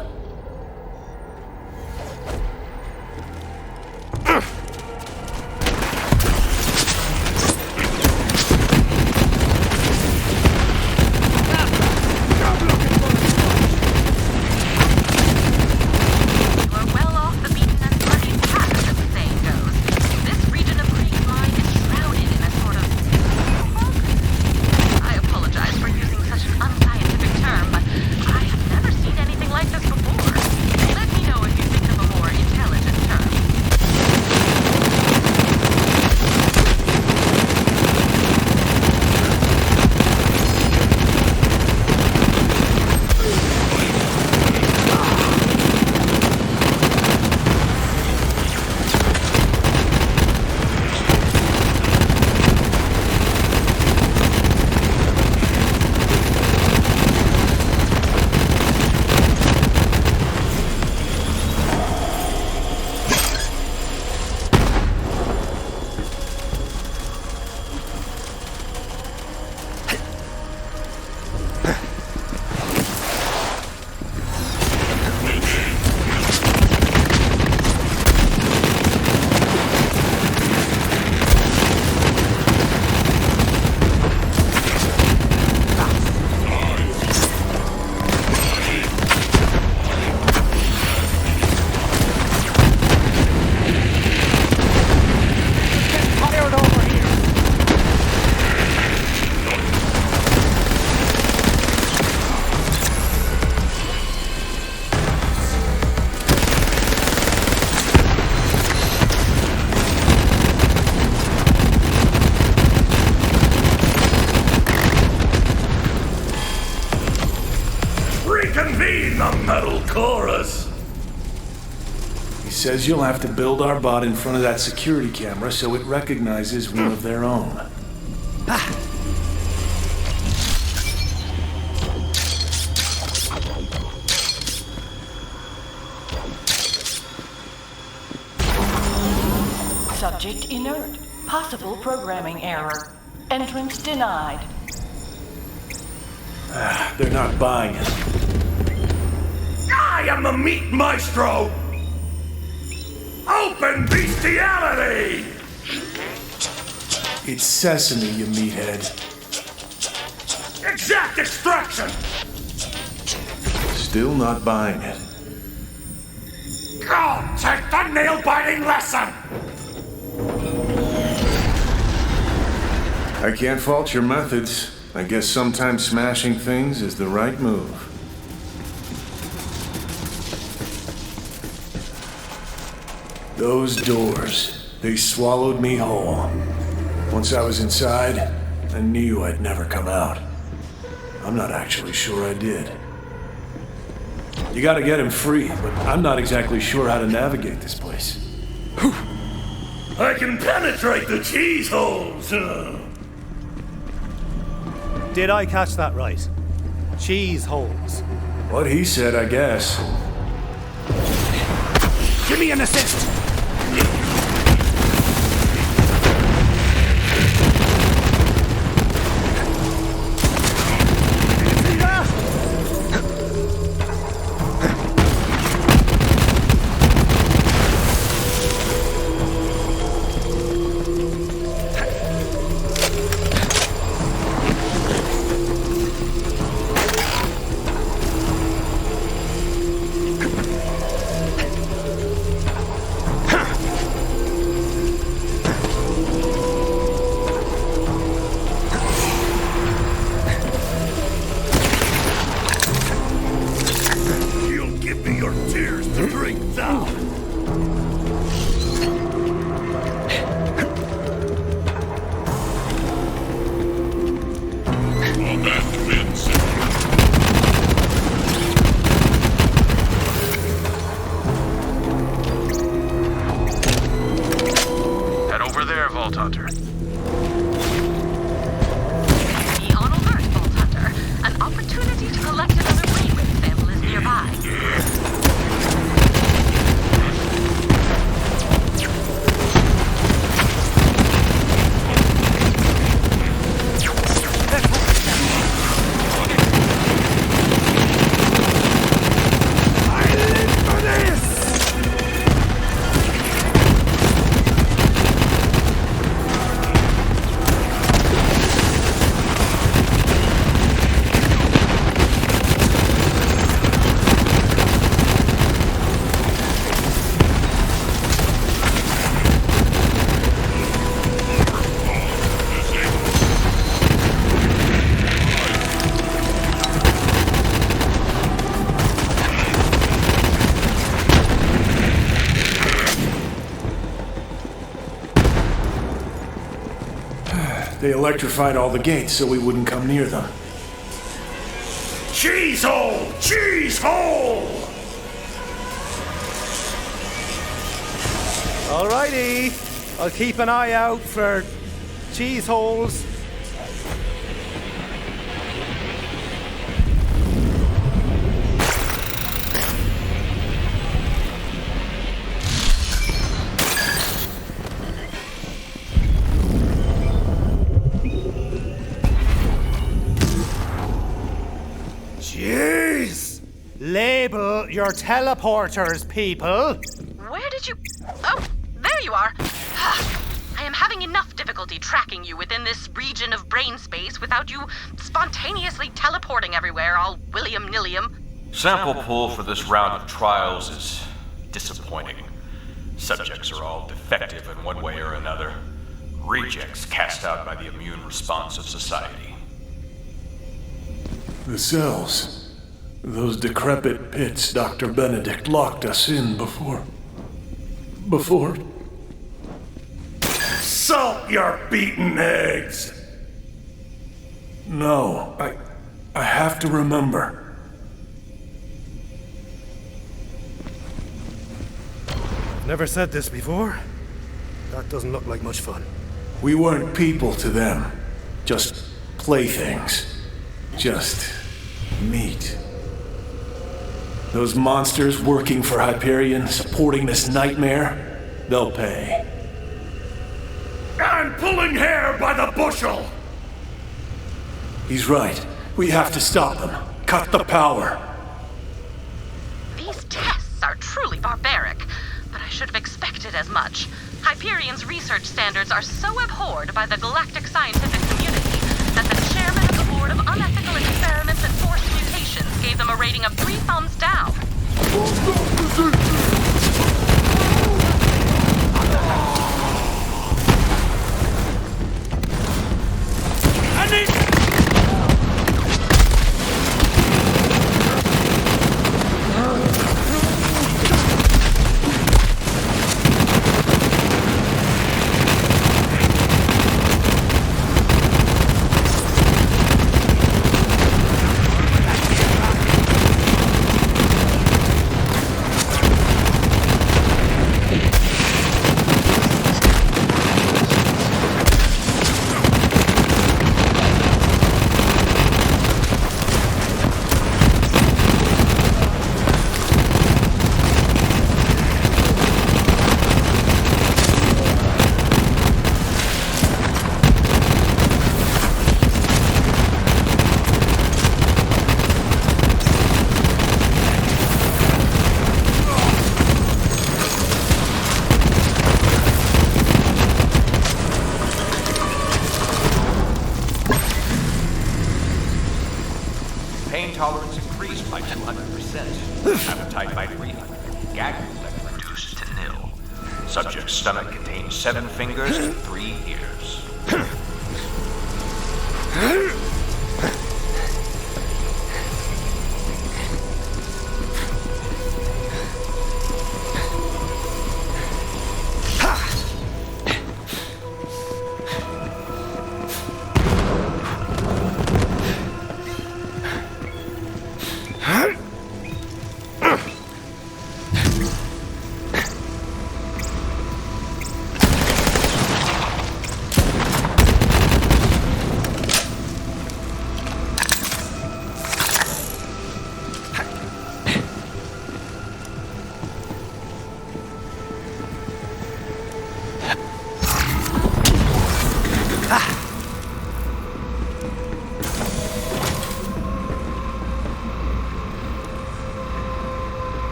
Says you'll have to build our bot in front of that security camera so it recognizes one of their own. Subject inert. Possible programming error. Entrance denied. They're not buying it. I am the meat maestro! Open bestiality! It's sesame, you meathead. Exact extraction! Still not buying it. Go take the nail-biting lesson! I can't fault your methods. I guess sometimes smashing things is the right move. Those doors, they swallowed me whole. Once I was inside, I knew I'd never come out. I'm not actually sure I did. You gotta get him free, but I'm not exactly sure how to navigate this place. I can penetrate the cheese holes! Did I catch that right? Cheese holes. What he said, I guess. Give me an assist! They electrified all the gates so we wouldn't come near them. Cheese hole! Cheese hole! Alrighty. I'll keep an eye out for cheese holes. Jeez! Label your teleporters, people. Where did you... Oh, there you are. I am having enough difficulty tracking you within this region of brain space without you spontaneously teleporting everywhere, all william-nillium. Sample pool for this round of trials is disappointing. Subjects are all defective in one way or another. Rejects cast out by the immune response of society. The cells. Those decrepit pits Dr. Benedict locked us in before. Salt your beaten eggs! No, I have to remember. Never said this before. That doesn't look like much fun. We weren't people to them. Just playthings. Just meat. Those monsters working for Hyperion, supporting this nightmare, they'll pay. pulling hair by the bushel! He's right. We have to stop them. Cut the power. These tests are truly barbaric, but I should have expected as much. Hyperion's research standards are so abhorred by the galactic scientific community that the chairman of the Board of Unethical Experiments and Forced Mutations gave them a rating of 3 thumbs down. Pain tolerance increased by 200%. Appetite by 300%. Gag reflex reduced to nil. Subject's stomach contains 7 fingers and 3 ears.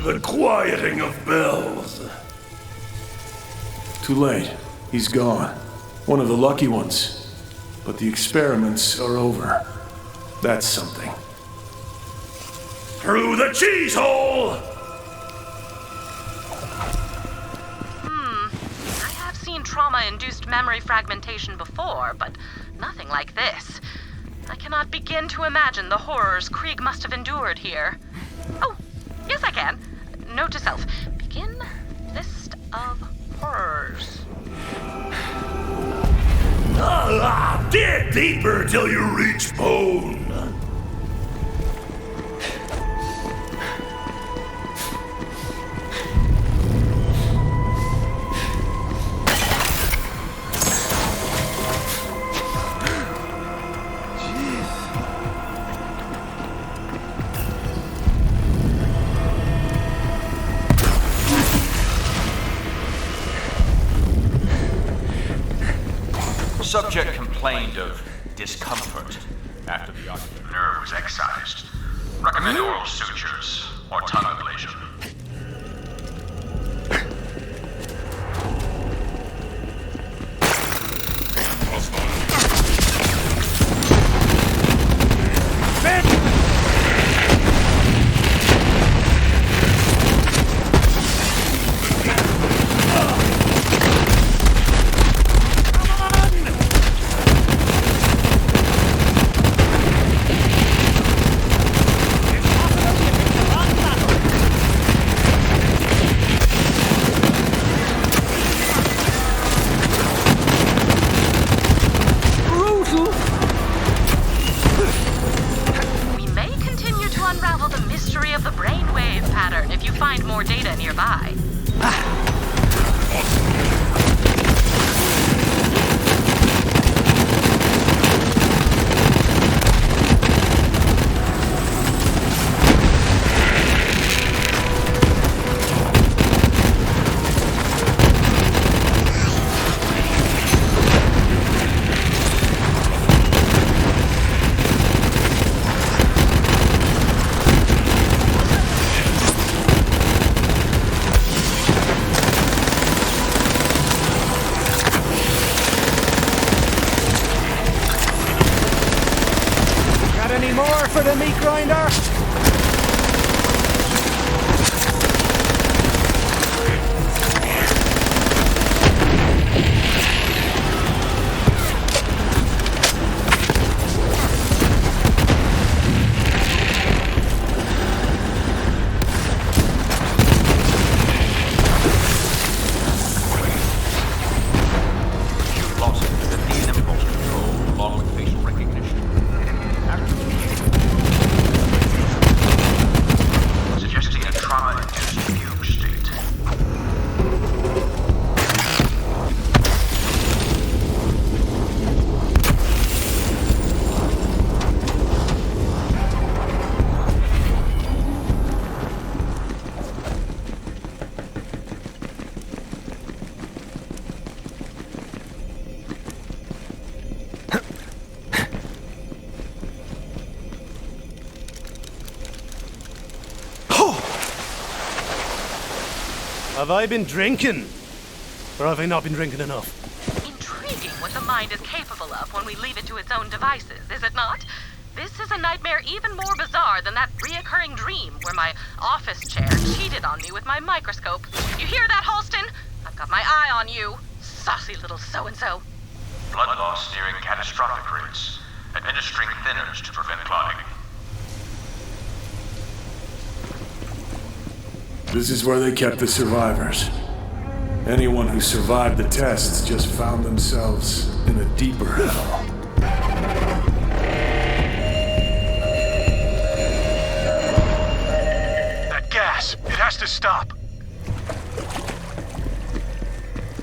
The quieting of bells. Too late. He's gone. One of the lucky ones. But the experiments are over. That's something. Through the cheese hole! I have seen trauma-induced memory fragmentation before, but nothing like this. I cannot begin to imagine the horrors Krieg must have endured here. Oh, yes I can. Note to self. Begin list of horrors. Dig deeper till you reach bone. Subject complained of discomfort after the ocular nerve was excised. Recommend oral sutures or tongue ablation. more for the meat grinder? Have I been drinking? Or have I not been drinking enough? Intriguing what the mind is capable of when we leave it to its own devices, is it not? This is a nightmare even more bizarre than that reoccurring dream where my office chair cheated on me with my microscope. You hear that, Halston? I've got my eye on you, saucy little so-and-so. Blood loss nearing catastrophic rates. Administering thinners to prevent clotting. This is where they kept the survivors. Anyone who survived the tests just found themselves in a deeper hell. That gas, it has to stop.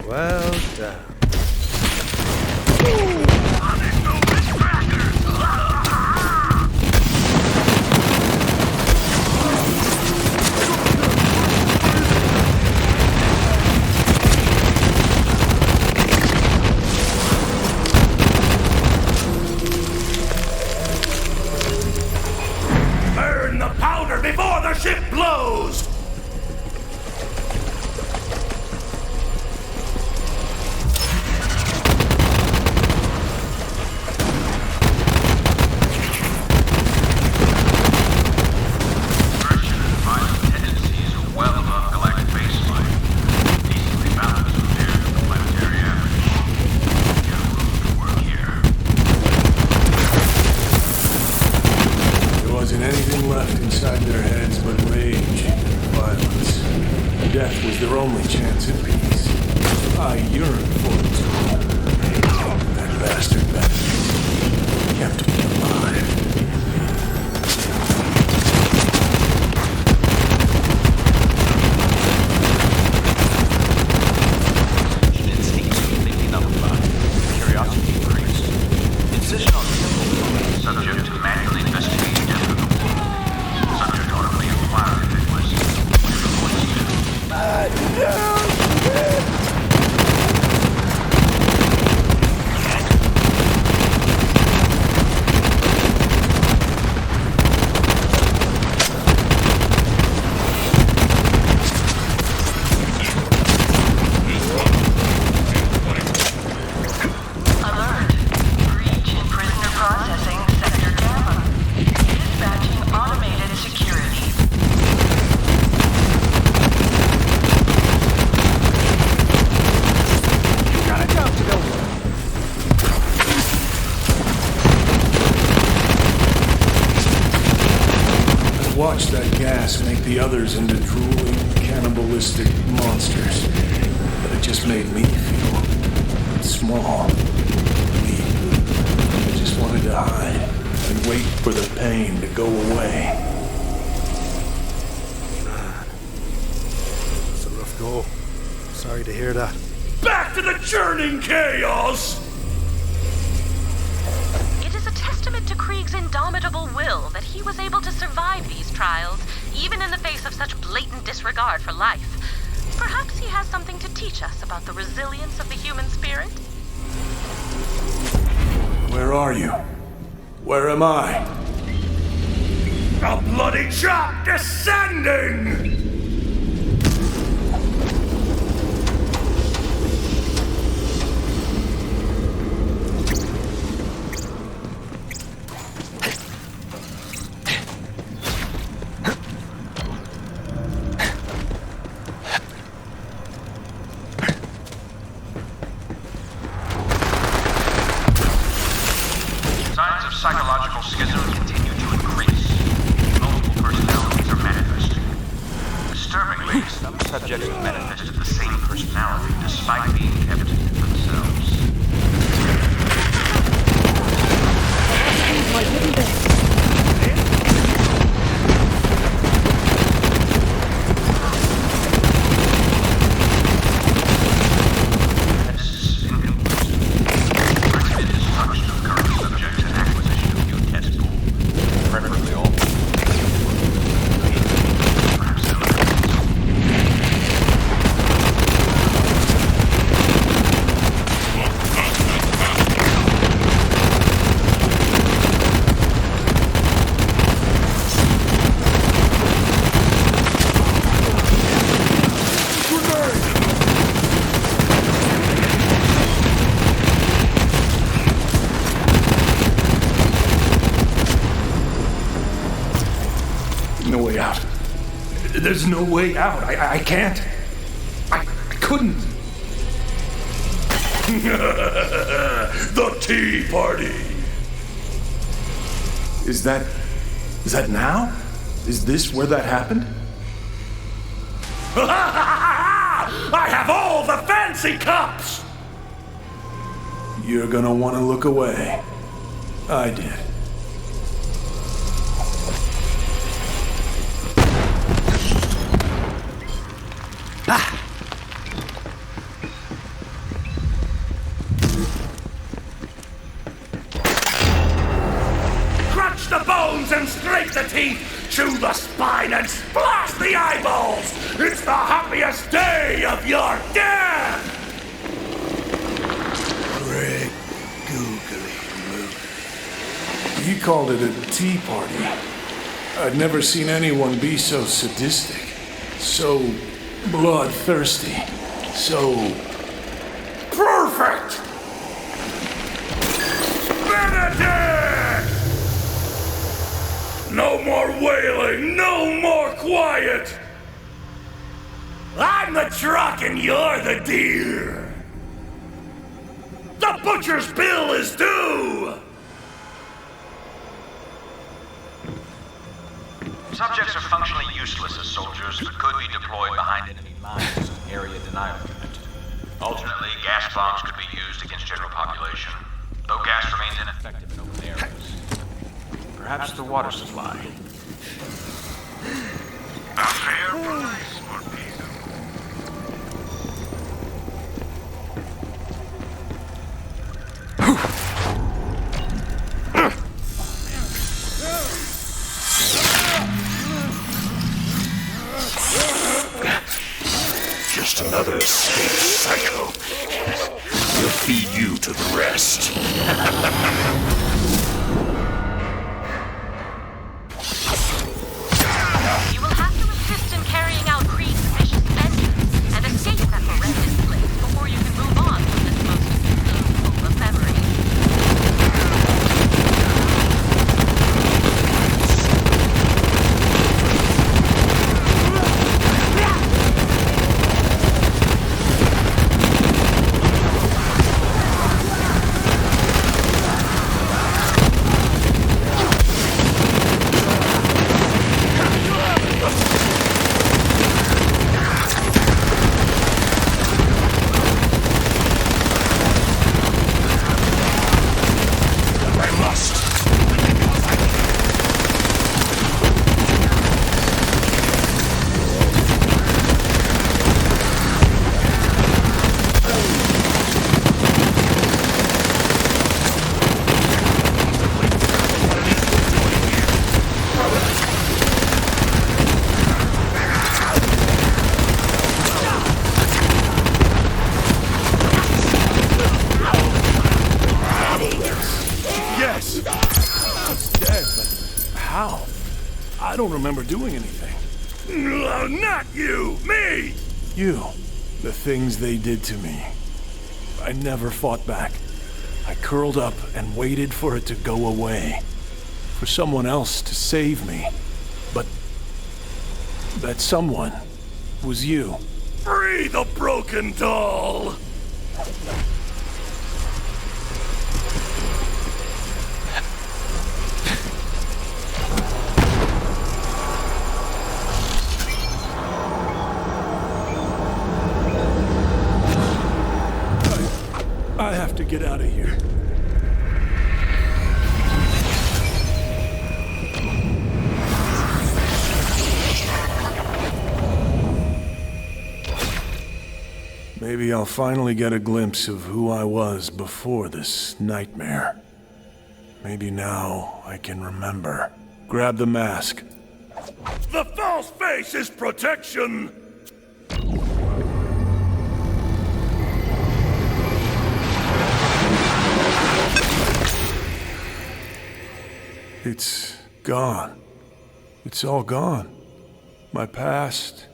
Well done. Burn the powder before the ship blows! Inside their heads but rage and violence. Death was their only chance at peace. I yearned for it too. That bastard Benedict kept me alive. Instincts completely nullified. Curiosity increased. Incision on the subject to manually investigate death of the subject audibly inquired if it was Alert. Breach in prisoner processing sector Gamma. Dispatching automated security. You got a job to do. I watched that gas make the others into drooling, cannibalistic monsters. But it just made me feel small, weak. I just wanted to hide and wait for the pain to go away. That's a rough go. Sorry to hear that. Back to the churning chaos! It is a testament to Krieg's indomitable will that he was able to survive these trials, even in the face of such blatant disregard for life. Perhaps he has something to teach us about the resilience of the human spirit? Where are you? Where am I? A bloody chop descending! psychological schism continue to increase. Multiple personalities are manifesting. Disturbingly, some subjects have manifested the same personality despite being kept to themselves. There's no way out. I can't. I couldn't. The tea party! Is that now? Is this where that happened? I have all the fancy cups! You're gonna want to look away. I did. Crunch the bones and scrape the teeth, chew the spine and splash the eyeballs! It's the happiest day of your death! Great googly moogly. He called it a tea party. I'd never seen anyone be so sadistic, so bloodthirsty, so perfect! Benedict! No more wailing, no more quiet! I'm the truck and you're the deer! The butcher's bill is due! Subjects are functionally useless as soldiers, but could be deployed behind enemy lines as an area denial unit. Alternately, gas bombs could be used against general population, though gas remains ineffective in open areas. Perhaps the water supply. A fair price for peace. Just another escaped psycho. We'll feed you to the rest. You will have to assist in carrying out Krieg's vicious vengeance and escape that horrendous place before you can move on from this most painful of memories. I don't remember doing anything. Not you! Me! You. The things they did to me. I never fought back. I curled up and waited for it to go away. For someone else to save me. But that someone was you. Free the broken doll! I'll finally get a glimpse of who I was before this nightmare. Maybe now I can remember. Grab the mask. The false face is protection! It's gone. It's all gone. My past,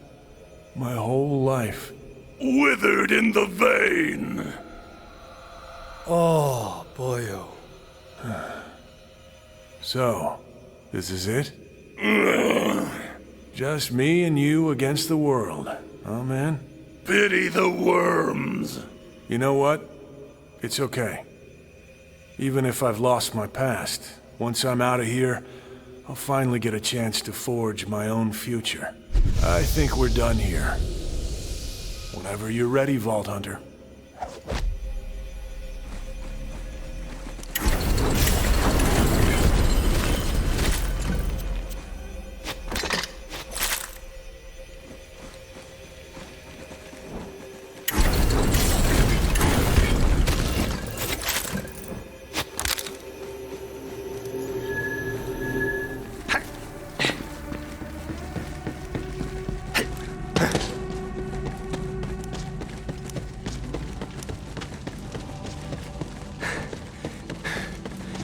my whole life. Withered in the vein! Oh, boyo. So, this is it? Just me and you against the world, huh, man? Pity the worms! You know what? It's okay. Even if I've lost my past, once I'm out of here, I'll finally get a chance to forge my own future. I think we're done here. Whenever you're ready, Vault Hunter.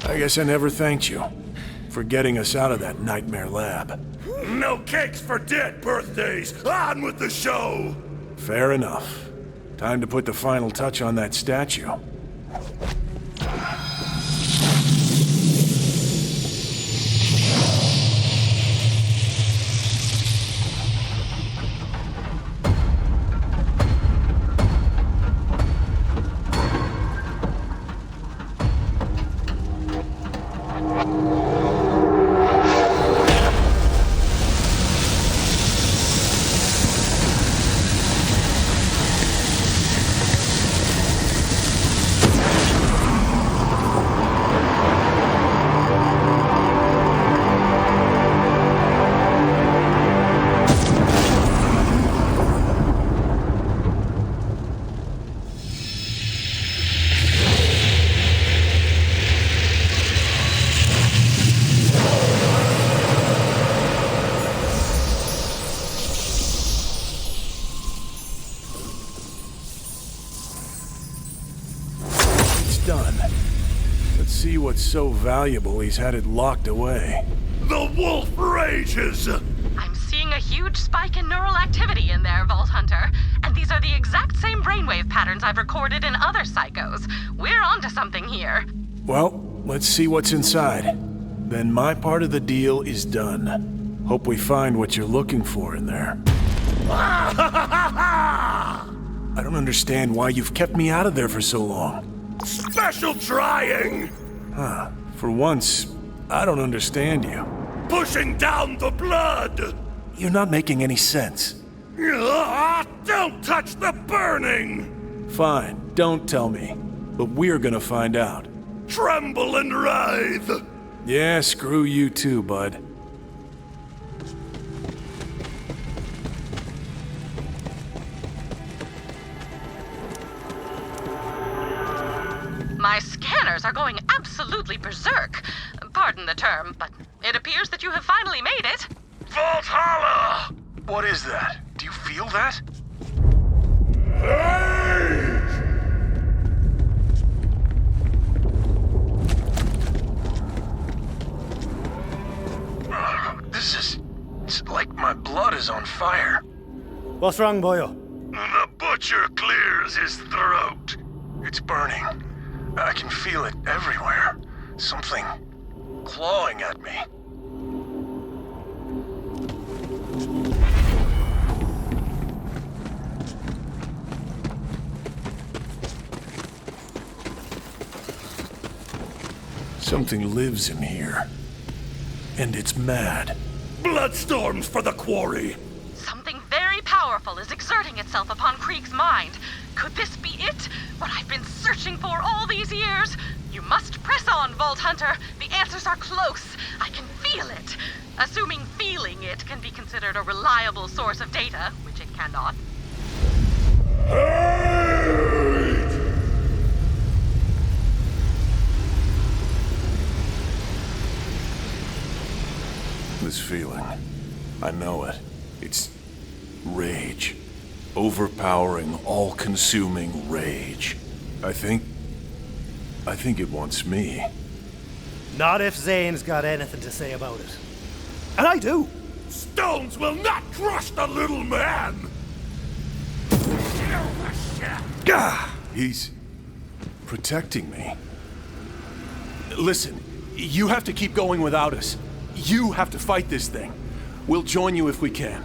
I guess I never thanked you for getting us out of that nightmare lab. No cakes for dead birthdays! On with the show! Fair enough. Time to put the final touch on that statue. What's so valuable he's had it locked away. The wolf rages! I'm seeing a huge spike in neural activity in there, Vault Hunter. And these are the exact same brainwave patterns I've recorded in other psychos. We're onto something here. Well, let's see what's inside. Then my part of the deal is done. Hope we find what you're looking for in there. I don't understand why you've kept me out of there for so long. Special trying! Huh. For once, I don't understand you. Pushing down the blood! You're not making any sense. Don't touch the burning! Fine, don't tell me. But we're gonna find out. Tremble and writhe! Yeah, screw you too, bud. My scanners are going absolutely berserk. Pardon the term, but it appears that you have finally made it. Valhalla! What is that? Do you feel that? It's like my blood is on fire. What's wrong, boyo? The butcher clears his throat. It's burning. I can feel it everywhere. Something clawing at me. Something lives in here. And it's mad. Bloodstorms for the quarry! Something very powerful is exerting itself upon Krieg's mind. Could this be it? What I've been searching for all these years? You must press on, Vault Hunter. The answers are close. I can feel it. Assuming feeling it can be considered a reliable source of data, which it cannot. this feeling. I know it. It's rage. Overpowering, all-consuming rage. I think it wants me. Not if Zane's got anything to say about it. And I do. Stones will not crush the little man! Gah! He's protecting me. Listen, you have to keep going without us. You have to fight this thing. We'll join you if we can.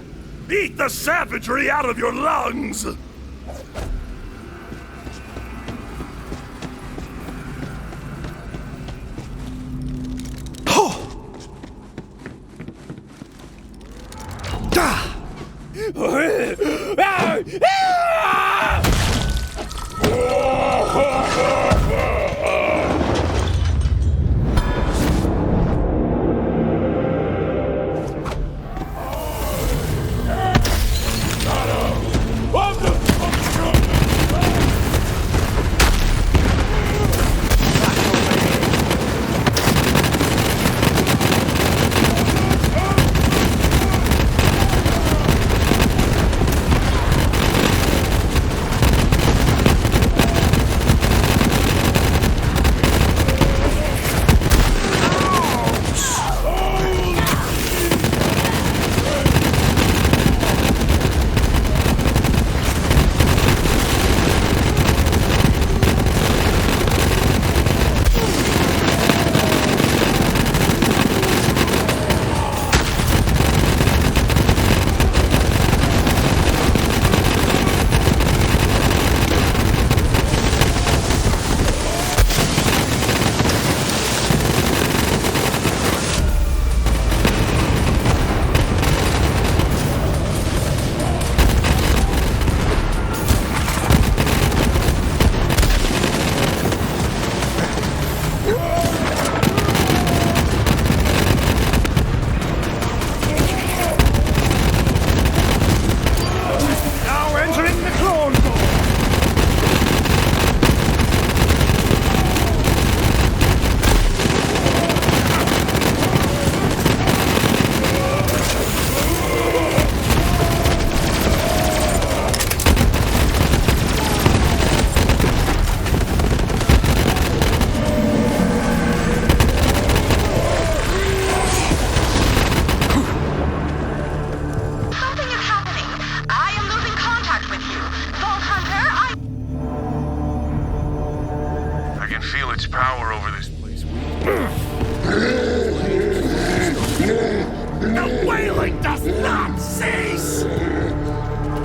Eat the savagery out of your lungs!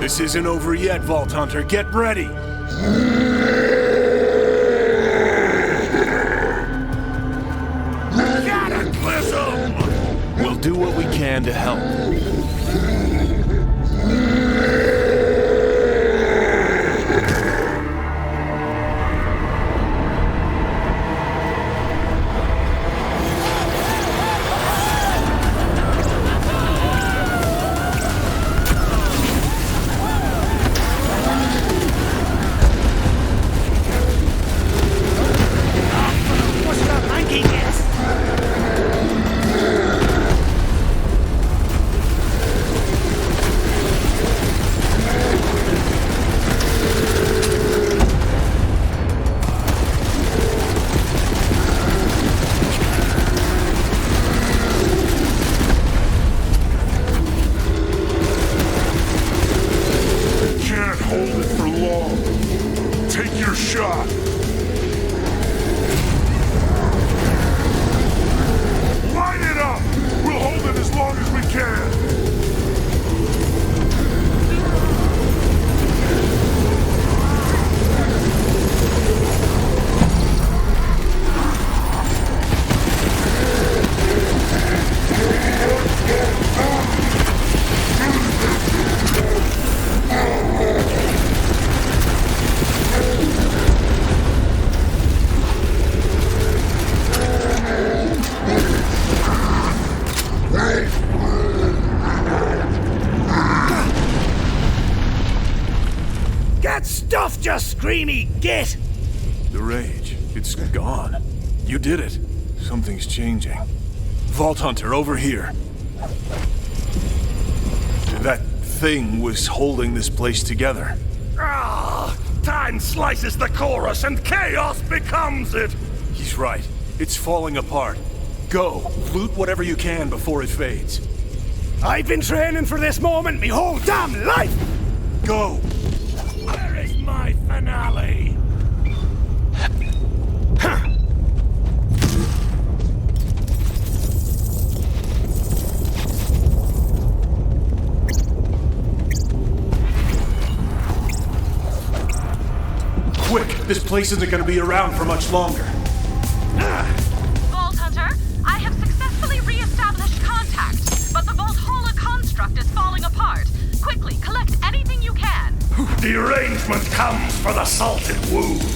This isn't over yet, Vault Hunter. Get ready! Cataclysm! We'll do what we can to help. Just screamy, get! The rage, it's gone. You did it. Something's changing. Vault Hunter, over here. That thing was holding this place together. Ah! Time slices the chorus and chaos becomes it! He's right. It's falling apart. Go, loot whatever you can before it fades. I've been training for this moment me whole damn life! Go! Where is my finale? Quick, this place isn't gonna be around for much longer. Vault Hunter, I have successfully re-established contact, but the Vault Holo construct is falling apart. Quickly, collect anything you can. Derangement comes for the salted wound.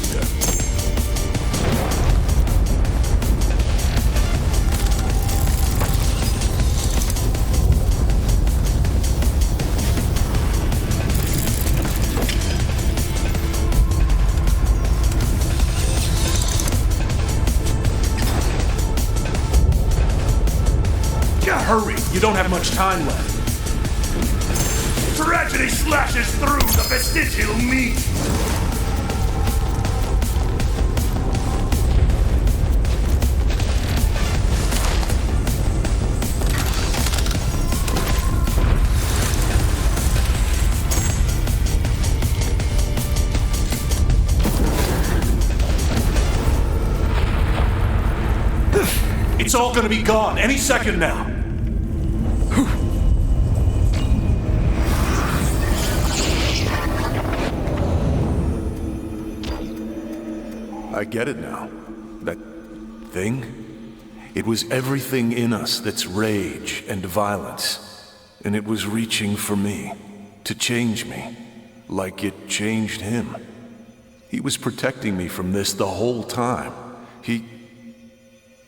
Hurry, you don't have much time left. Tragedy slashes through the vestigial meat. It's all gonna be gone any second now. I get it now. That thing? It was everything in us that's rage and violence. And it was reaching for me, to change me, like it changed him. He was protecting me from this the whole time. He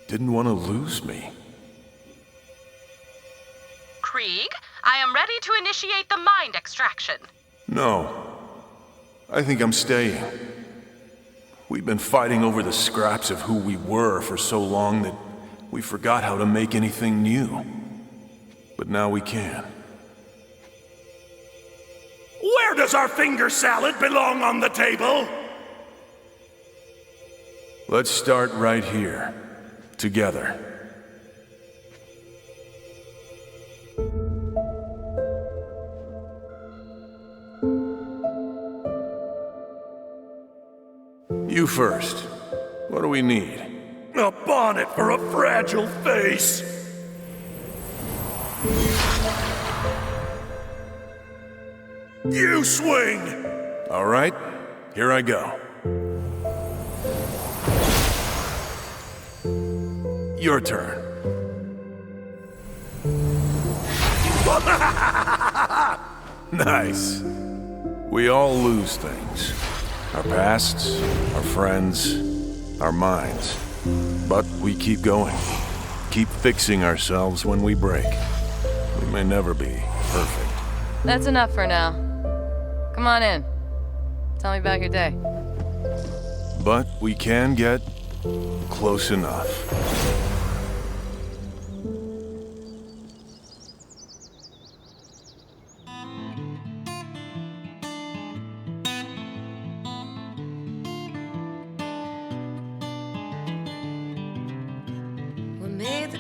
didn't want to lose me. Krieg, I am ready to initiate the mind extraction. No. I think I'm staying. We've been fighting over the scraps of who we were for so long that we forgot how to make anything new. But now we can. Where does our finger salad belong on the table? Let's start right here, together. You first. What do we need? A bonnet for a fragile face. You swing! All right, here I go. Your turn. Nice. We all lose things. Our pasts, our friends, our minds. But we keep going. Keep fixing ourselves when we break. We may never be perfect. That's enough for now. Come on in. Tell me about your day. But we can get close enough.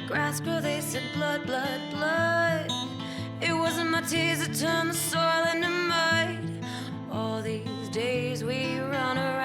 Grass grow, they said blood, blood, blood. It wasn't my tears that turned the soil into mud. All these days we run around.